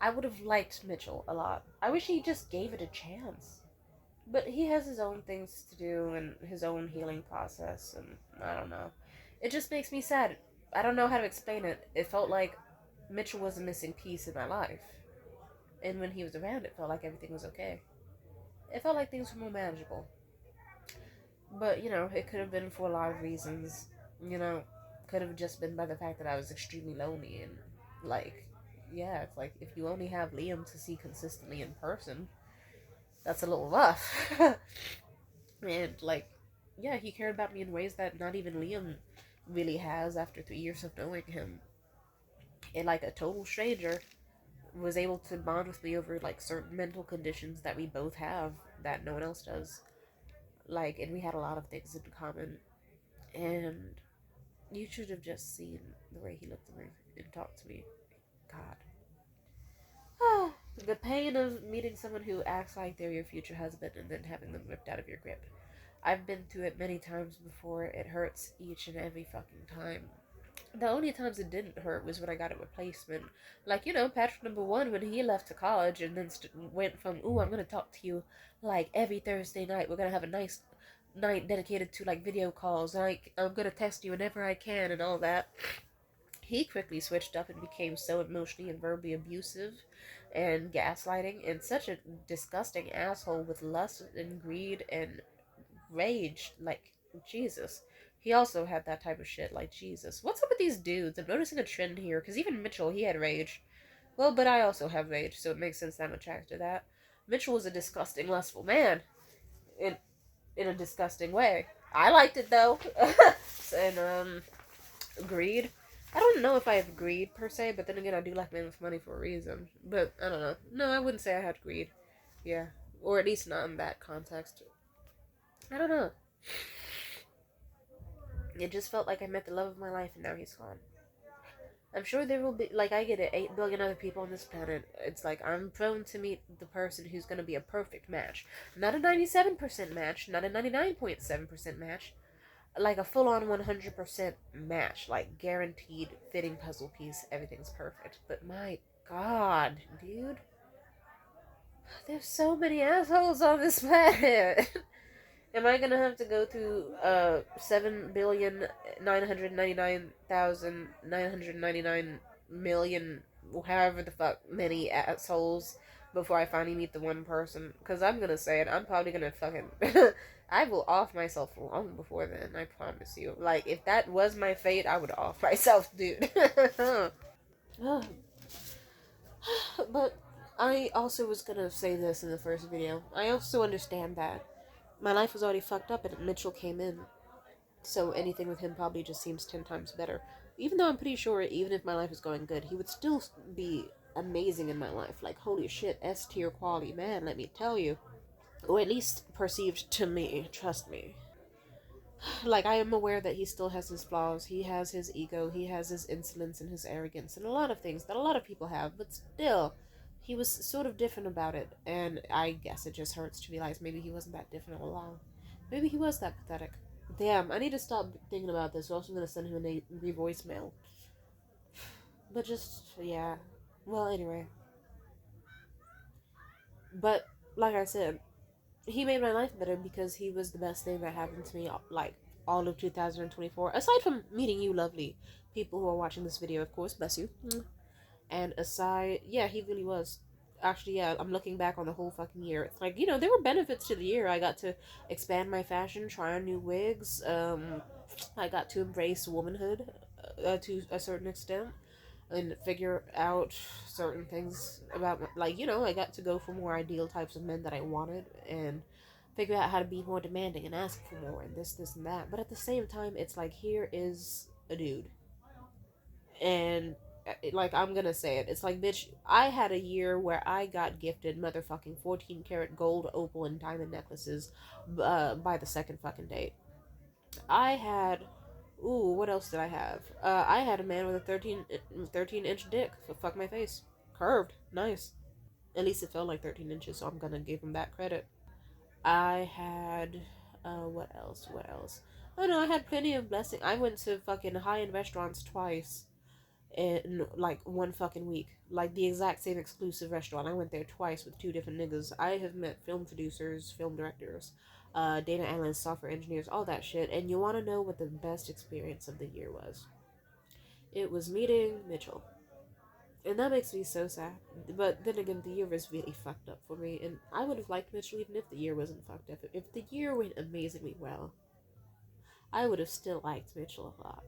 I would have liked Mitchell a lot. I wish he just gave it a chance. But he has his own things to do and his own healing process, and I don't know. It just makes me sad. I don't know how to explain it. It felt like Mitchell was a missing piece in my life. And when he was around, it felt like everything was okay. It felt like things were more manageable. But, you know, it could have been for a lot of reasons. You know, could have just been by the fact that I was extremely lonely and, like, yeah, it's like if you only have Liam to see consistently in person, that's a little rough. And, like, yeah, he cared about me in ways that not even Liam really has after 3 years of knowing him. And, like, a total stranger was able to bond with me over, like, certain mental conditions that we both have that no one else does. Like, and we had a lot of things in common. And you should have just seen the way he looked at me and talked to me. God. The pain of meeting someone who acts like they're your future husband and then having them ripped out of your grip. I've been through it many times before. It hurts each and every fucking time. The only times it didn't hurt was when I got a replacement. Like, you know, Patrick number one, when he left to college and then went from, ooh, I'm going to talk to you like every Thursday night. We're going to have a nice night dedicated to like video calls. Like, I'm going to text you whenever I can and all that. He quickly switched up and became so emotionally and verbally abusive and gaslighting and such a disgusting asshole with lust and greed and rage. Like, Jesus. He also had that type of shit. Like, Jesus. What's up with these dudes? I'm noticing a trend here, because even Mitchell, he had rage. Well, but I also have rage, so it makes sense that I'm attracted to that. Mitchell was a disgusting, lustful man. In, in a disgusting way. I liked it, though. And, greed. I don't know if I have greed per se, but then again, I do like men with money for a reason. But I don't know. No, I wouldn't say I had greed. Yeah, or at least not in that context. I don't know. It just felt like I met the love of my life, and now he's gone. I'm sure there will be, like, I get it, 8 billion other people on this planet. It's like, I'm prone to meet the person who's gonna be a perfect match. Not a 97% match, not a 99.7% match. Like a full on 100% match. Like, guaranteed fitting puzzle piece. Everything's perfect. But my god, dude. There's so many assholes on this planet. Am I gonna have to go through 7,999,999 however the fuck many assholes before I finally meet the one person? Because I'm gonna say it, I'm probably gonna fucking I will off myself long before then. I promise you. Like, if that was my fate, I would off myself, dude. But I also was gonna say this in the first video. I also understand that my life was already fucked up and Mitchell came in. So anything with him probably just seems 10 times better. Even though I'm pretty sure, even if my life is going good, he would still be amazing in my life. Like, holy shit, S tier quality, man, let me tell you. Or at least perceived to me, trust me. Like, I am aware that he still has his flaws. He has his ego, he has his insolence and his arrogance, and a lot of things that a lot of people have, but still, he was sort of different about it. And I guess it just hurts to realize maybe he wasn't that different all along. Maybe he was that pathetic. Damn, I need to stop thinking about this, or else I'm gonna send him an angry voicemail. But just, yeah. Well, anyway. But, like I said, he made my life better because he was the best thing that happened to me, like, all of 2024. Aside from meeting you lovely people who are watching this video, of course, bless you. And aside, yeah, he really was. Actually, yeah, I'm looking back on the whole fucking year. It's like, there were benefits to the year. I got to expand my fashion, try on new wigs. I got to embrace womanhood to a certain extent and figure out certain things about, like, I got to go for more ideal types of men that I wanted and figure out how to be more demanding and ask for more and this, and that. But at the same time, it's like, here is a dude and like, I'm gonna say it. It's like, bitch, I had a year where I got gifted motherfucking 14 karat gold, opal, and diamond necklaces by the second fucking date. I had, ooh, what else did I have? I had a man with a 13-inch dick. Fuck my face. Curved. Nice. At least it felt like 13 inches, so I'm gonna give him that credit. I had, what else? What else? Oh no, I had plenty of blessing. I went to fucking high-end restaurants twice in like one fucking week. Like the exact same exclusive restaurant. I went there twice with two different niggas. I have met film producers, film directors, data analysts, software engineers, all that shit. And you want to know what the best experience of the year was? It was meeting Mitchell. And that makes me so sad. But then again, the year was really fucked up for me. And I would have liked Mitchell even if the year wasn't fucked up. If the year went amazingly well, I would have still liked Mitchell a lot.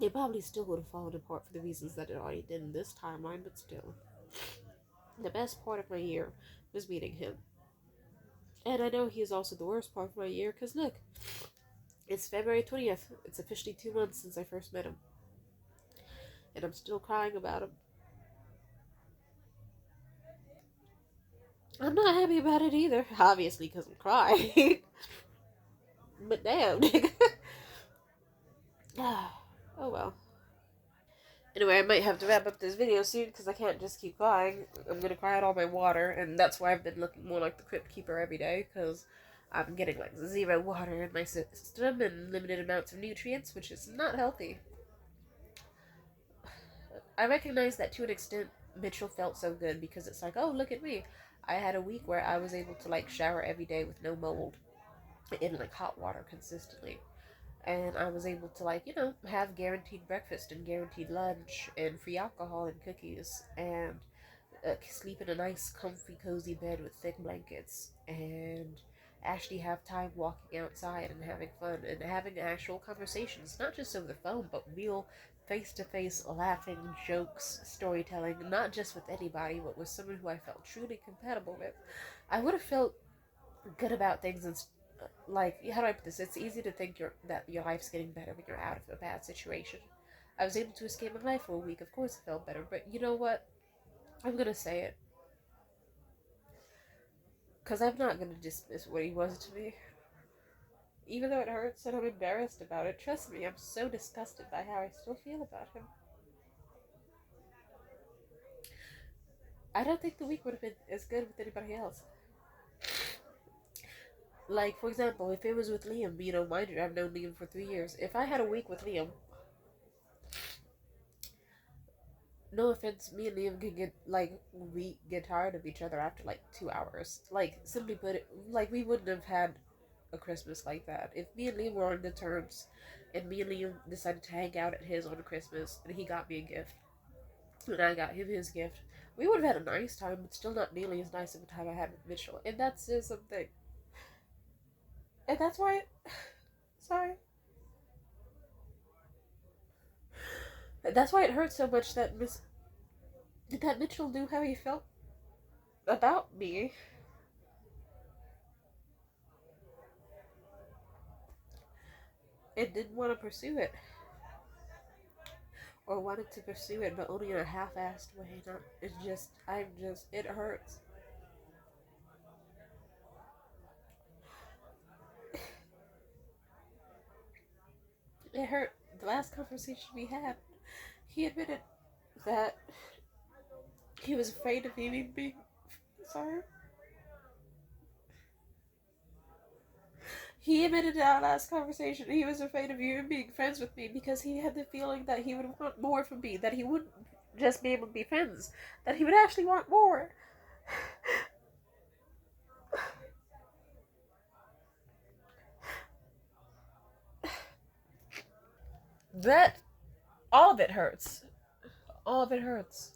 It probably still would have fallen apart for the reasons that it already did in this timeline, but still. The best part of my year was meeting him. And I know he is also the worst part of my year, because look, it's February 20th. It's officially 2 months since I first met him. And I'm still crying about him. I'm not happy about it either, obviously, because I'm crying. But damn, nigga. Oh well. Anyway, I might have to wrap up this video soon because I can't just keep crying. I'm gonna cry out all my water, and that's why I've been looking more like the Crypt Keeper every day, because I'm getting like zero water in my system and limited amounts of nutrients, which is not healthy. I recognize that to an extent Mitchell felt so good because it's like, oh, look at me. I had a week where I was able to like shower every day with no mold in like hot water consistently. And I was able to like, have guaranteed breakfast and guaranteed lunch and free alcohol and cookies and sleep in a nice, comfy, cozy bed with thick blankets and actually have time walking outside and having fun and having actual conversations, not just over the phone, but real face-to-face laughing, jokes, storytelling, not just with anybody, but with someone who I felt truly compatible with. I would have felt good about things and like, how do I put this? It's easy to think that your life's getting better when you're out of a bad situation. I was able to escape my life for a week. Of course, it felt better. But you know what? I'm gonna say it because I'm not gonna dismiss what he was to me, even though it hurts and I'm embarrassed about it. Trust me, I'm so disgusted by how I still feel about him. I don't think the week would have been as good with anybody else. Like, for example, if it was with Liam, mind you, I've known Liam for 3 years. If I had a week with Liam, no offense, me and Liam could get, like, we get tired of each other after, like, 2 hours. Like, simply put it, like, we wouldn't have had a Christmas like that. If me and Liam were on good terms, and me and Liam decided to hang out at his on Christmas, and he got me a gift, and I got him his gift, we would have had a nice time, but still not nearly as nice of a time I had with Mitchell. And that's just something. And that's why, sorry. That's why it hurts so much that Mitchell knew how he felt about me and didn't want to pursue it, or wanted to pursue it, but only in a half-assed way. Not, it hurts. It hurt. The last conversation we had, he admitted that he was afraid of me being. Sorry. He admitted in our last conversation he was afraid of you being friends with me because he had the feeling that he would want more from me, that he wouldn't just be able to be friends, that he would actually want more. That, all of it hurts. All of it hurts.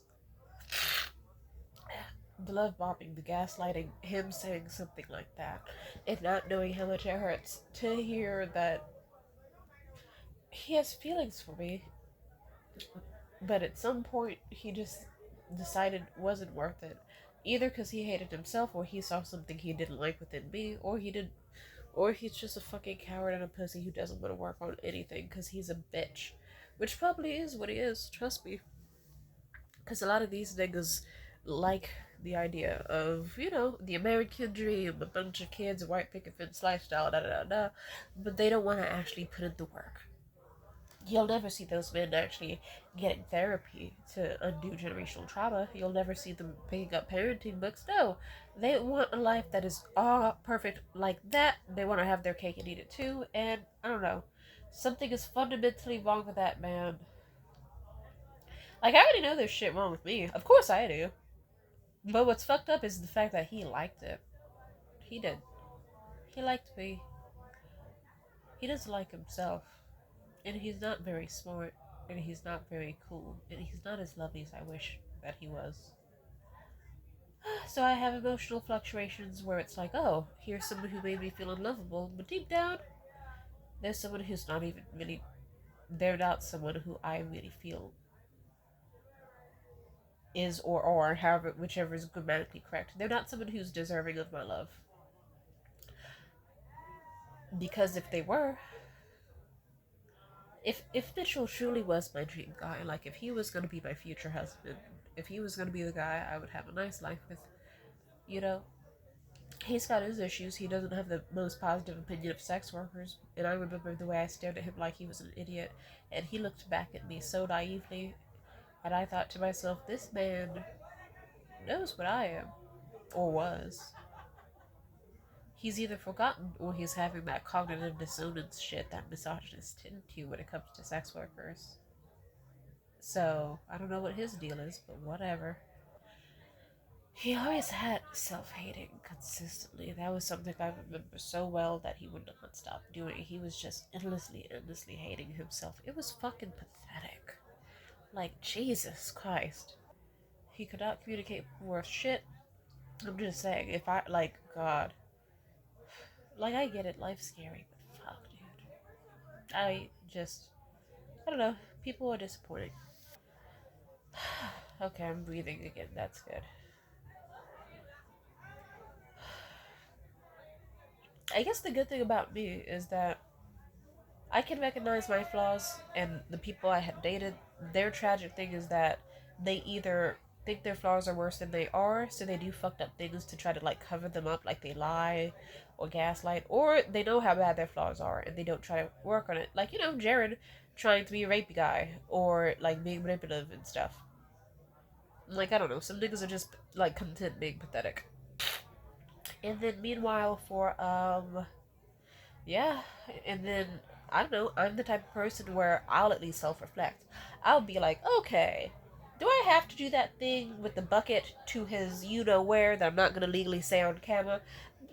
The love bombing, the gaslighting, him saying something like that, and not knowing how much it hurts to hear that he has feelings for me, but at some point he just decided it wasn't worth it. Either because he hated himself, or he saw something he didn't like within me, or he did, or he's just a fucking coward and a pussy who doesn't want to work on anything because he's a bitch, which probably is what he is. Trust me, because a lot of these niggas like the idea of, the American dream, a bunch of kids, a white picket fence lifestyle, da da da da, but they don't want to actually put in the work. You'll never see those men actually getting therapy to undo generational trauma. You'll never see them picking up parenting books. No, they want a life that is all perfect like that. They want to have their cake and eat it too, and I don't know. Something is fundamentally wrong with that man. Like, I already know there's shit wrong with me. Of course I do. But what's fucked up is the fact that he liked it. He did. He liked me. He doesn't like himself. And he's not very smart. And he's not very cool. And he's not as lovely as I wish that he was. So I have emotional fluctuations where it's like, oh, here's someone who made me feel unlovable. But deep down, there's someone who's not even really. They're not someone who I really feel is or however, whichever is grammatically correct. They're not someone who's deserving of my love. Because if they were, if Mitchell truly was my dream guy, like if he was gonna be my future husband, if he was gonna be the guy I would have a nice life with, you know, he's got his issues. He doesn't have the most positive opinion of sex workers, and I remember the way I stared at him like he was an idiot, and he looked back at me so naively, and I thought to myself, this man knows what I am, or was. He's either forgotten or he's having that cognitive dissonance shit that misogynists tend to when it comes to sex workers. So, I don't know what his deal is, but whatever. He always had self-hating consistently. That was something I remember so well that he would not stop doing. He was just endlessly hating himself. It was fucking pathetic. Like, Jesus Christ. He could not communicate worth shit. I'm just saying, if I, like, God. Like, I get it, life's scary, but fuck, dude. I don't know. People are disappointing. Okay, I'm breathing again. That's good. I guess the good thing about me is that I can recognize my flaws, and the people I had dated, their tragic thing is that they either think their flaws are worse than they are, so they do fucked up things to try to like cover them up, like they lie or gaslight, or they know how bad their flaws are and they don't try to work on it. Like, Jared trying to be a rapey guy or like being manipulative and stuff. Like, I don't know, some niggas are just like content being pathetic. And then meanwhile for yeah, and then I don't know. I'm the type of person where I'll at least self-reflect. I'll be like, okay, do I have to do that thing with the bucket to his you know where that I'm not gonna legally say on camera?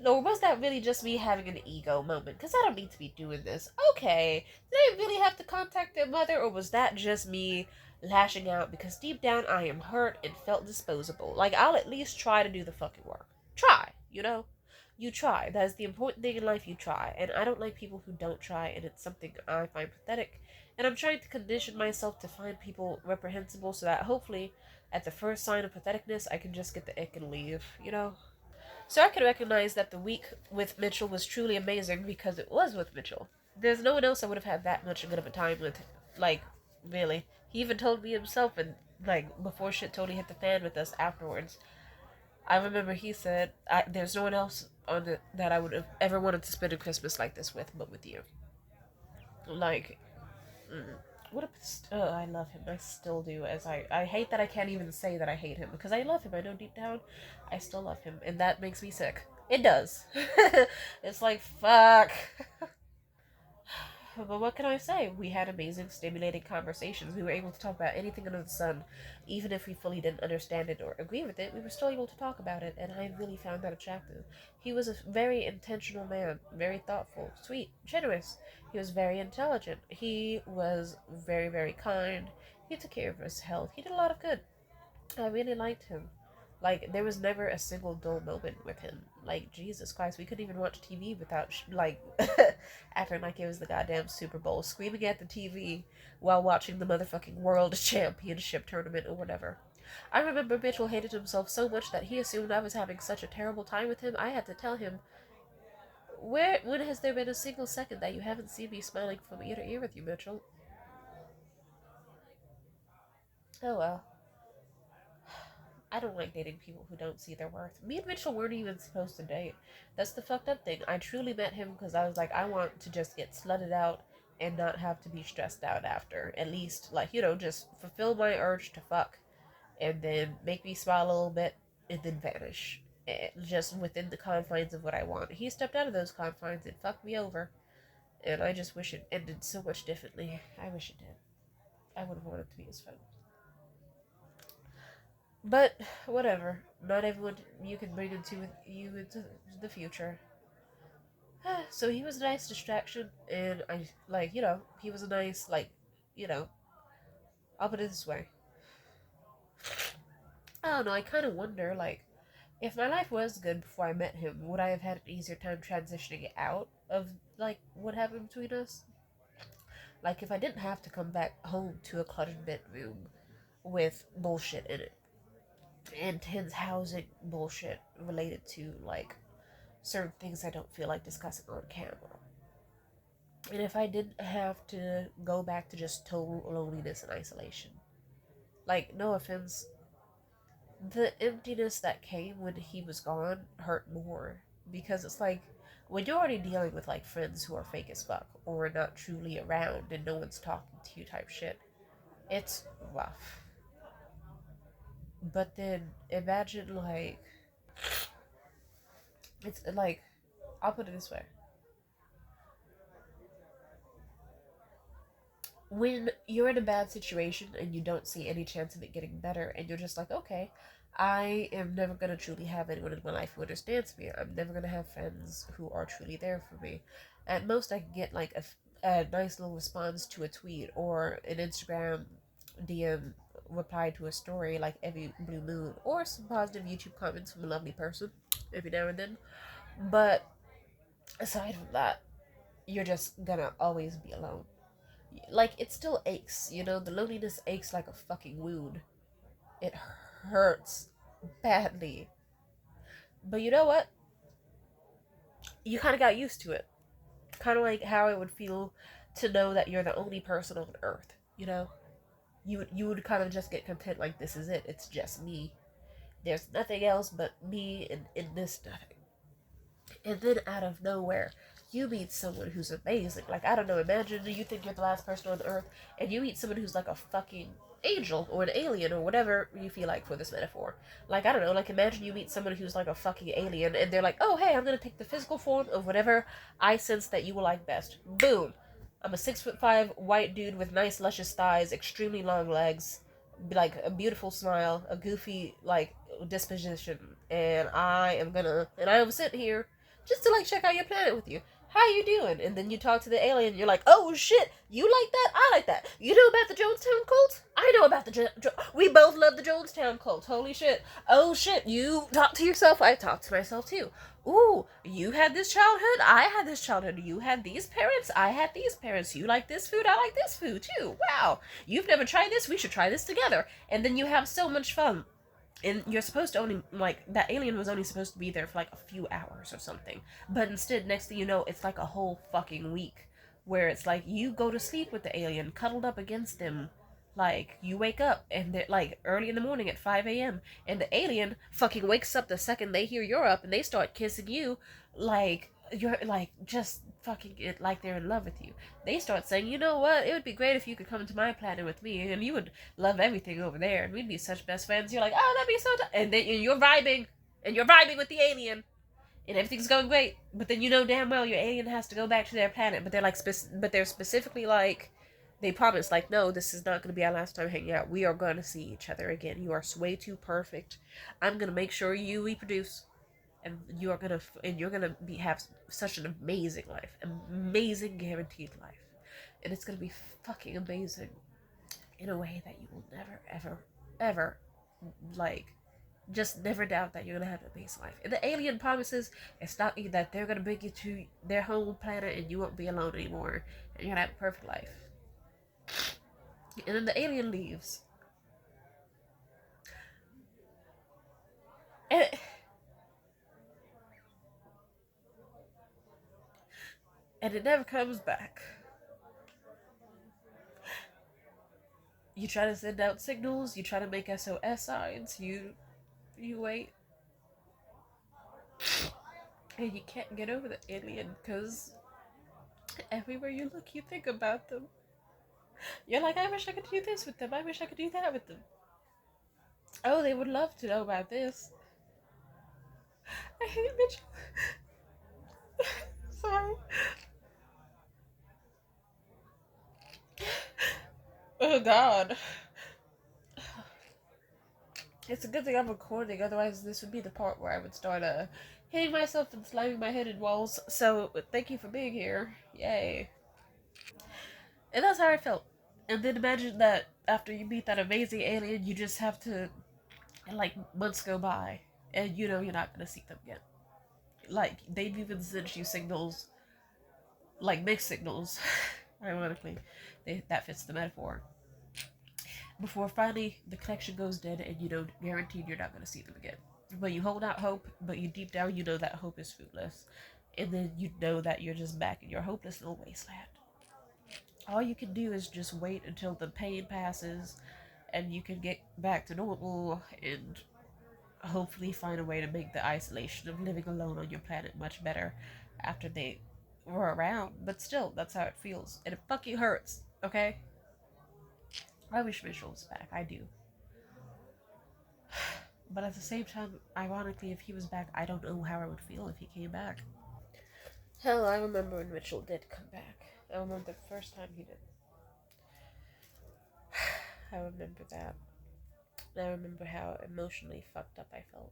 Or was that really just me having an ego moment? Because I don't need to be doing this. Okay, did I really have to contact their mother, or was that just me lashing out because deep down I am hurt and felt disposable? Like, I'll at least try to do the fucking work. Try, you know? You try. That is the important thing in life, you try. And I don't like people who don't try, and it's something I find pathetic. And I'm trying to condition myself to find people reprehensible so that hopefully, at the first sign of patheticness, I can just get the ick and leave? So I can recognize that the week with Mitchell was truly amazing because it was with Mitchell. There's no one else I would have had that much good of a time with. Like, really. He even told me himself, and, like, before shit totally hit the fan with us afterwards. I remember he said, "There's no one else that I would have ever wanted to spend a Christmas like this with, but with you." Like, mm, what a I love him. I still do. As I hate that I can't even say that I hate him because I love him. I know deep down, I still love him, and that makes me sick. It does. It's like fuck. But what can I say? We had amazing, stimulating conversations. We were able to talk about anything under the sun. Even if we fully didn't understand it or agree with it, we were still able to talk about it, and I really found that attractive. He was a very intentional man, very thoughtful, sweet, generous. He was very intelligent. He was very, very kind. He took care of his health. He did a lot of good. I really liked him. Like, there was never a single dull moment with him. Like, Jesus Christ, we couldn't even watch TV without, acting like it was the goddamn Super Bowl, screaming at the TV while watching the motherfucking World Championship tournament or whatever. I remember Mitchell hated himself so much that he assumed I was having such a terrible time with him, I had to tell him, when has there been a single second that you haven't seen me smiling from ear to ear with you, Mitchell? Oh well. I don't like dating people who don't see their worth. Me and Mitchell weren't even supposed to date. That's the fucked up thing. I truly met him because I was like, I want to just get slutted out and not have to be stressed out after. At least, like, just fulfill my urge to fuck and then make me smile a little bit and then vanish. Just within the confines of what I want. He stepped out of those confines and fucked me over. And I just wish it ended so much differently. I wish it did. I would have wanted to be his friend. But whatever. Not everyone you can bring into the future. So he was a nice distraction, and he was a nice you know. I'll put it this way. I don't know. I kind of wonder if my life was good before I met him, would I have had an easier time transitioning out of what happened between us? Like if I didn't have to come back home to a cluttered bedroom with bullshit in it, intense housing bullshit related to certain things I don't feel like discussing on camera. And if I didn't have to go back to just total loneliness and isolation. Like, no offense, the emptiness that came when he was gone hurt more. Because it's like, when you're already dealing with friends who are fake as fuck, or not truly around and no one's talking to you type shit, it's rough. But then imagine, it's like, I'll put it this way. When you're in a bad situation and you don't see any chance of it getting better, and you're just like, okay, I am never going to truly have anyone in my life who understands me. I'm never going to have friends who are truly there for me. At most, I can get a nice little response to a tweet or an Instagram DM reply to a story like every blue moon, or some positive YouTube comments from a lovely person every now and then. But aside from that, you're just gonna always be alone. Like, it still aches, the loneliness aches like a fucking wound. It hurts badly. But you know what? You kind of got used to it. Kind of like how it would feel to know that you're the only person on Earth. You know, you would kind of just get content, like, this is it. It's just me. There's nothing else but me in this nothing. And then out of nowhere, you meet someone who's amazing. Like, I don't know, imagine you think you're the last person on Earth, and you meet someone who's like a fucking angel or an alien or whatever you feel like for this metaphor. Like, I don't know, like, imagine you meet someone who's like a fucking alien, and they're like, oh, hey, I'm gonna take the physical form of whatever I sense that you will like best. Boom! I'm a 6'5" white dude with nice luscious thighs, extremely long legs, like a beautiful smile, a goofy like disposition, and I am sitting here just to like check out your planet with you. How you doing? And then you talk to the alien. You're like, oh shit, you like that? I like that. You know about the Jonestown cult? I know about we both love the Jonestown cult. Holy shit. Oh shit, you talk to yourself. I talk to myself too. Ooh, you had this childhood. I had this childhood. You had these parents. I had these parents. You like this food. I like this food too. Wow. You've never tried this. We should try this together. And then you have so much fun, and you're supposed to only, like, that alien was only supposed to be there for like a few hours or something, but instead, next thing you know, it's like a whole fucking week, where it's like you go to sleep with the alien cuddled up against them. Like, you wake up and they're like early in the morning at 5 a.m., and the alien fucking wakes up the second they hear you're up, and they start kissing you, like you're like just fucking it, like they're in love with you. They start saying, you know what, it would be great if you could come to my planet with me, and you would love everything over there, and we'd be such best friends. You're like, oh, that'd be so and then you're vibing with the alien, and everything's going great. But then you know damn well your alien has to go back to their planet, but they're like but they're specifically like, they promise, like, no, this is not going to be our last time hanging out. We are going to see each other again. You are way too perfect. I'm going to make sure you reproduce, and you're gonna be have such an amazing life, amazing guaranteed life, and it's gonna be fucking amazing in a way that you will never ever ever, like, just never doubt that you're gonna have an amazing life. And the alien promises it's not that they're gonna bring you to their home planet and you won't be alone anymore, and you're gonna have a perfect life. And then the alien leaves, and it never comes back. You try to send out signals, you try to make SOS signs, you wait, and you can't get over the alien because everywhere you look, you think about them. You're like, I wish I could do this with them. I wish I could do that with them. Oh, they would love to know about this. I hate Mitchell. Sorry. Oh, God. It's a good thing I'm recording, otherwise, this would be the part where I would start hitting myself and slamming my head in walls. So, thank you for being here. Yay. And that's how I felt. And then imagine that after you meet that amazing alien, you just have to, and like, months go by, and you know you're not gonna see them again. Like, they've even sent you signals, like mixed signals, ironically, that fits the metaphor, before finally the connection goes dead and you know guaranteed you're not gonna see them again. But you hold out hope, but you deep down you know that hope is fruitless. And then you know that you're just back in your hopeless little wasteland. All you can do is just wait until the pain passes and you can get back to normal and hopefully find a way to make the isolation of living alone on your planet much better after they were around. But still, that's how it feels. And it fucking hurts, okay? I wish Mitchell was back. I do. But at the same time, ironically, if he was back, I don't know how I would feel if he came back. Hell, I remember when Mitchell did come back. I remember the first time he did. I remember that. And I remember how emotionally fucked up I felt.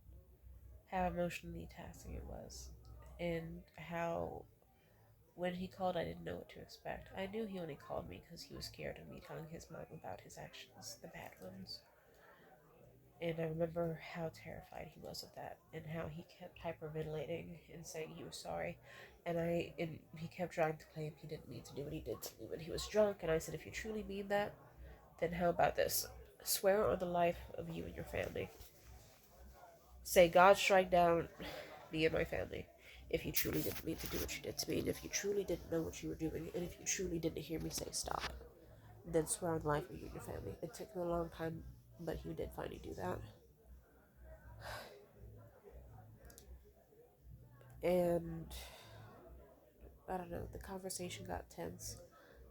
How emotionally taxing it was. And how when he called, I didn't know what to expect. I knew he only called me because he was scared of me telling his mom about his actions, the bad ones. And I remember how terrified he was of that, and how he kept hyperventilating and saying he was sorry. And he kept trying to claim he didn't mean to do what he did to me when he was drunk. And I said, if you truly mean that, then how about this? Swear on the life of you and your family. Say, God strike down me and my family. if you truly didn't mean to do what you did to me, and if you truly didn't know what you were doing, and if you truly didn't hear me say stop, then swear on life for you and your family. It took me a long time, but he did finally do that. And I don't know, the conversation got tense.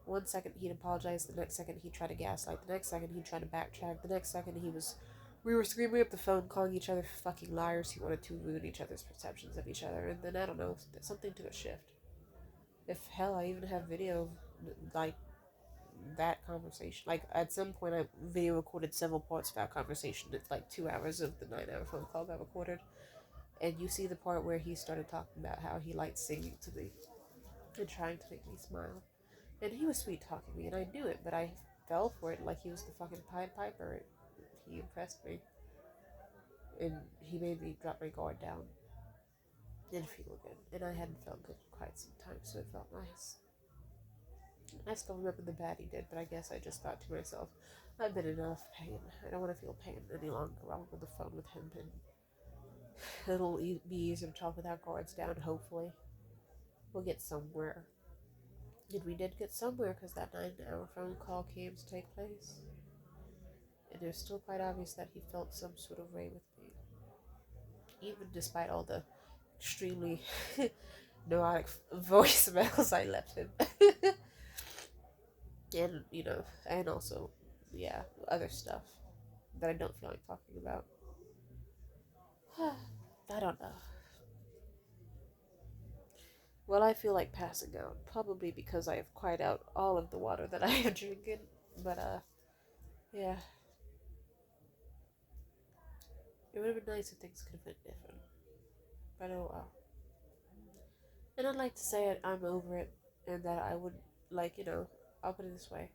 One second he'd apologize, the next second he'd try to gaslight, the next second he'd try to backtrack, the next second we were screaming up the phone, calling each other fucking liars. He wanted to ruin each other's perceptions of each other, and then I don't know, something took a shift. If hell, I even have video of like that conversation. Like at some point, I video recorded several parts of that conversation. It's like 2 hours of the 9 hour phone call I recorded, and you see the part where he started talking about how he liked singing to me and trying to make me smile. And he was sweet talking to me, and I knew it, but I fell for it like he was the fucking Pied Piper. He impressed me, and he made me drop my guard down and feel good. And I hadn't felt good in quite some time, so it felt nice. I still remember the bad he did, but I guess I just thought to myself, I've been in enough pain. I don't want to feel pain any longer. I'll go on the phone with him, and it'll be easier to talk without guards down, hopefully. We'll get somewhere. And we did get somewhere because that 9 hour phone call came to take place. And it was still quite obvious that he felt some sort of way with me. Even despite all the extremely neurotic voicemails I left him. And, and also, yeah, other stuff that I don't feel like talking about. I don't know. Well, I feel like passing out, probably because I have cried out all of the water that I am drinking. But, yeah. It would have been nice if things could have been different. But oh well. And I'd like to say I'm over it, and that I would, I'll put it this way.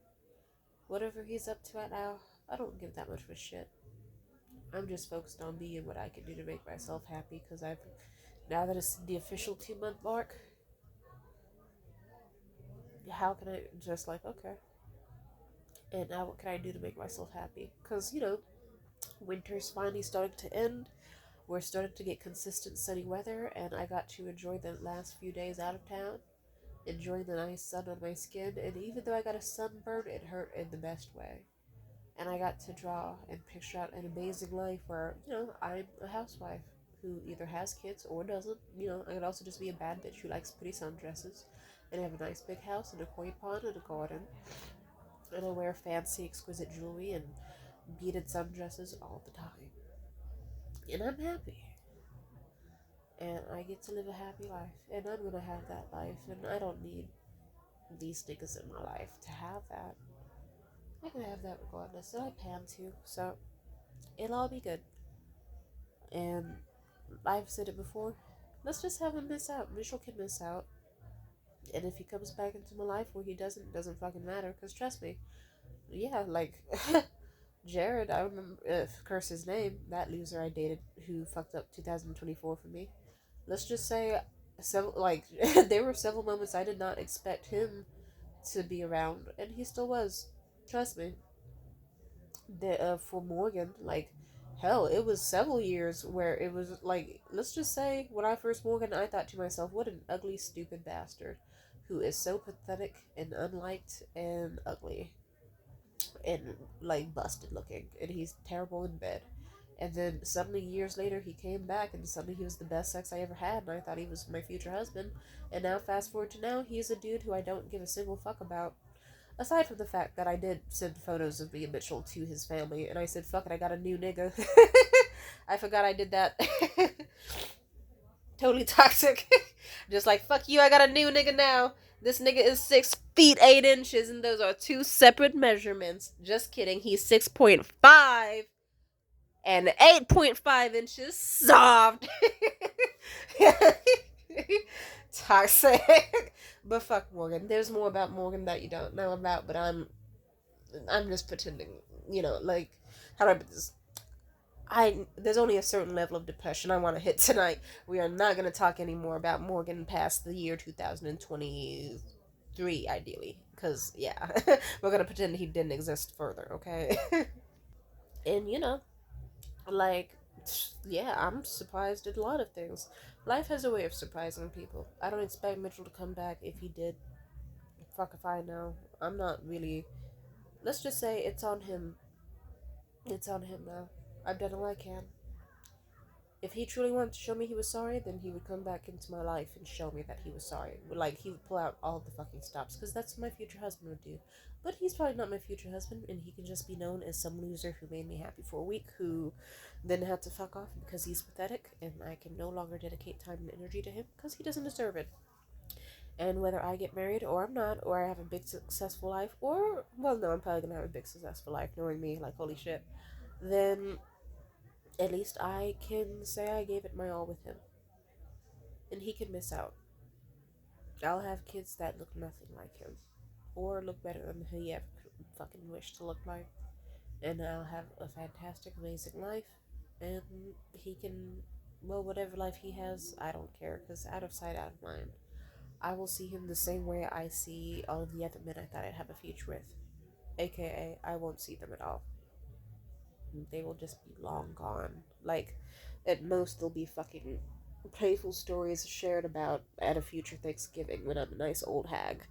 Whatever he's up to right now, I don't give that much of a shit. I'm just focused on me and what I can do to make myself happy, because now that it's the official 2 month mark, how can I just okay. And now what can I do to make myself happy? Because, winter's finally starting to end. We're starting to get consistent sunny weather, and I got to enjoy the last few days out of town, enjoying the nice sun on my skin, and even though I got a sunburn, it hurt in the best way. And I got to draw and picture out an amazing life where, I'm a housewife who either has kids or doesn't. I could also just be a bad bitch who likes pretty sundresses, and I have a nice big house and a koi pond and a garden, and I wear fancy, exquisite jewelry and beaded sundresses all the time. And I'm happy. And I get to live a happy life. And I'm gonna have that life. And I don't need these niggas in my life to have that. I can have that regardless. And I plan to. So it'll all be good. And I've said it before. Let's just have him miss out. Mitchell can miss out. And if he comes back into my life or he doesn't, it doesn't fucking matter. Because trust me. Yeah, Jared, I remember, curse his name, that loser I dated who fucked up 2024 for me. Let's just say, there were several moments I did not expect him to be around, and he still was. Trust me. For Morgan, hell, it was several years where it was let's just say, when I first Morgan, I thought to myself, what an ugly, stupid bastard who is so pathetic and unliked and ugly and busted looking, and he's terrible in bed. And then suddenly years later he came back, and suddenly he was the best sex I ever had, and I thought he was my future husband. And now fast forward to now, he's a dude who I don't give a single fuck about. Aside from the fact that I did send photos of me and Mitchell to his family, and I said, fuck it, I got a new nigga. I forgot I did that. Totally toxic. Just fuck you, I got a new nigga now. This nigga is 6 feet 8 inches, and those are two separate measurements. Just kidding. He's 6.5 and 8.5 inches soft. Toxic. But fuck Morgan. There's more about Morgan that you don't know about, but I'm just pretending. How do I put this? There's only a certain level of depression I want to hit tonight. We are not going to talk anymore about Morgan past the year 2023, ideally, because yeah, we're going to pretend he didn't exist further, okay? And like, yeah, I'm surprised at a lot of things. Life has a way of surprising people. I don't expect Mitchell to come back. If he did, fuck if I know. I'm not really. Let's just say it's on him. It's on him now. I've done all I can. If he truly wanted to show me he was sorry, then he would come back into my life and show me that he was sorry. Like, he would pull out all the fucking stops, because that's what my future husband would do. But he's probably not my future husband, and he can just be known as some loser who made me happy for a week, who then had to fuck off because he's pathetic, and I can no longer dedicate time and energy to him because he doesn't deserve it. And whether I get married or I'm not, or I have a big successful life, or, well, no, I'm probably gonna have a big successful life, knowing me, like, holy shit, then at least I can say I gave it my all with him. And he can miss out. I'll have kids that look nothing like him, or look better than he ever fucking wished to look like. And I'll have a fantastic, amazing life. And he can, well, whatever life he has, I don't care, because out of sight, out of mind. I will see him the same way I see all of the other men I thought I'd have a future with. AKA, I won't see them at all. They will just be long gone. Like, at most, they'll be fucking playful stories shared about at a future Thanksgiving when I'm a nice old hag.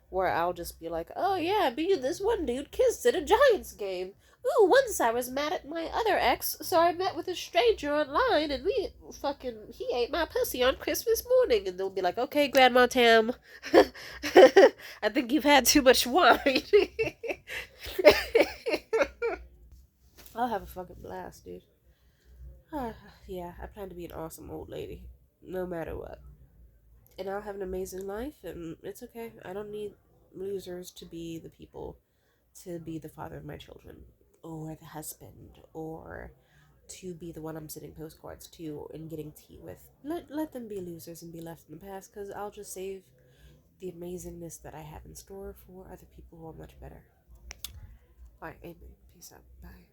Where I'll just be like, oh yeah, me and this one dude kissed at a Giants game. Ooh, once I was mad at my other ex, so I met with a stranger online and he ate my pussy on Christmas morning. And they'll be like, okay, Grandma Tam, I think you've had too much wine. I'll have a fucking blast, dude. Yeah, I plan to be an awesome old lady, no matter what. And I'll have an amazing life, and it's okay. I don't need losers to be the people, to be the father of my children, or the husband, or to be the one I'm sending postcards to and getting tea with. Let them be losers and be left in the past, because I'll just save the amazingness that I have in store for other people who are much better. Alright, amen. Peace out. Bye.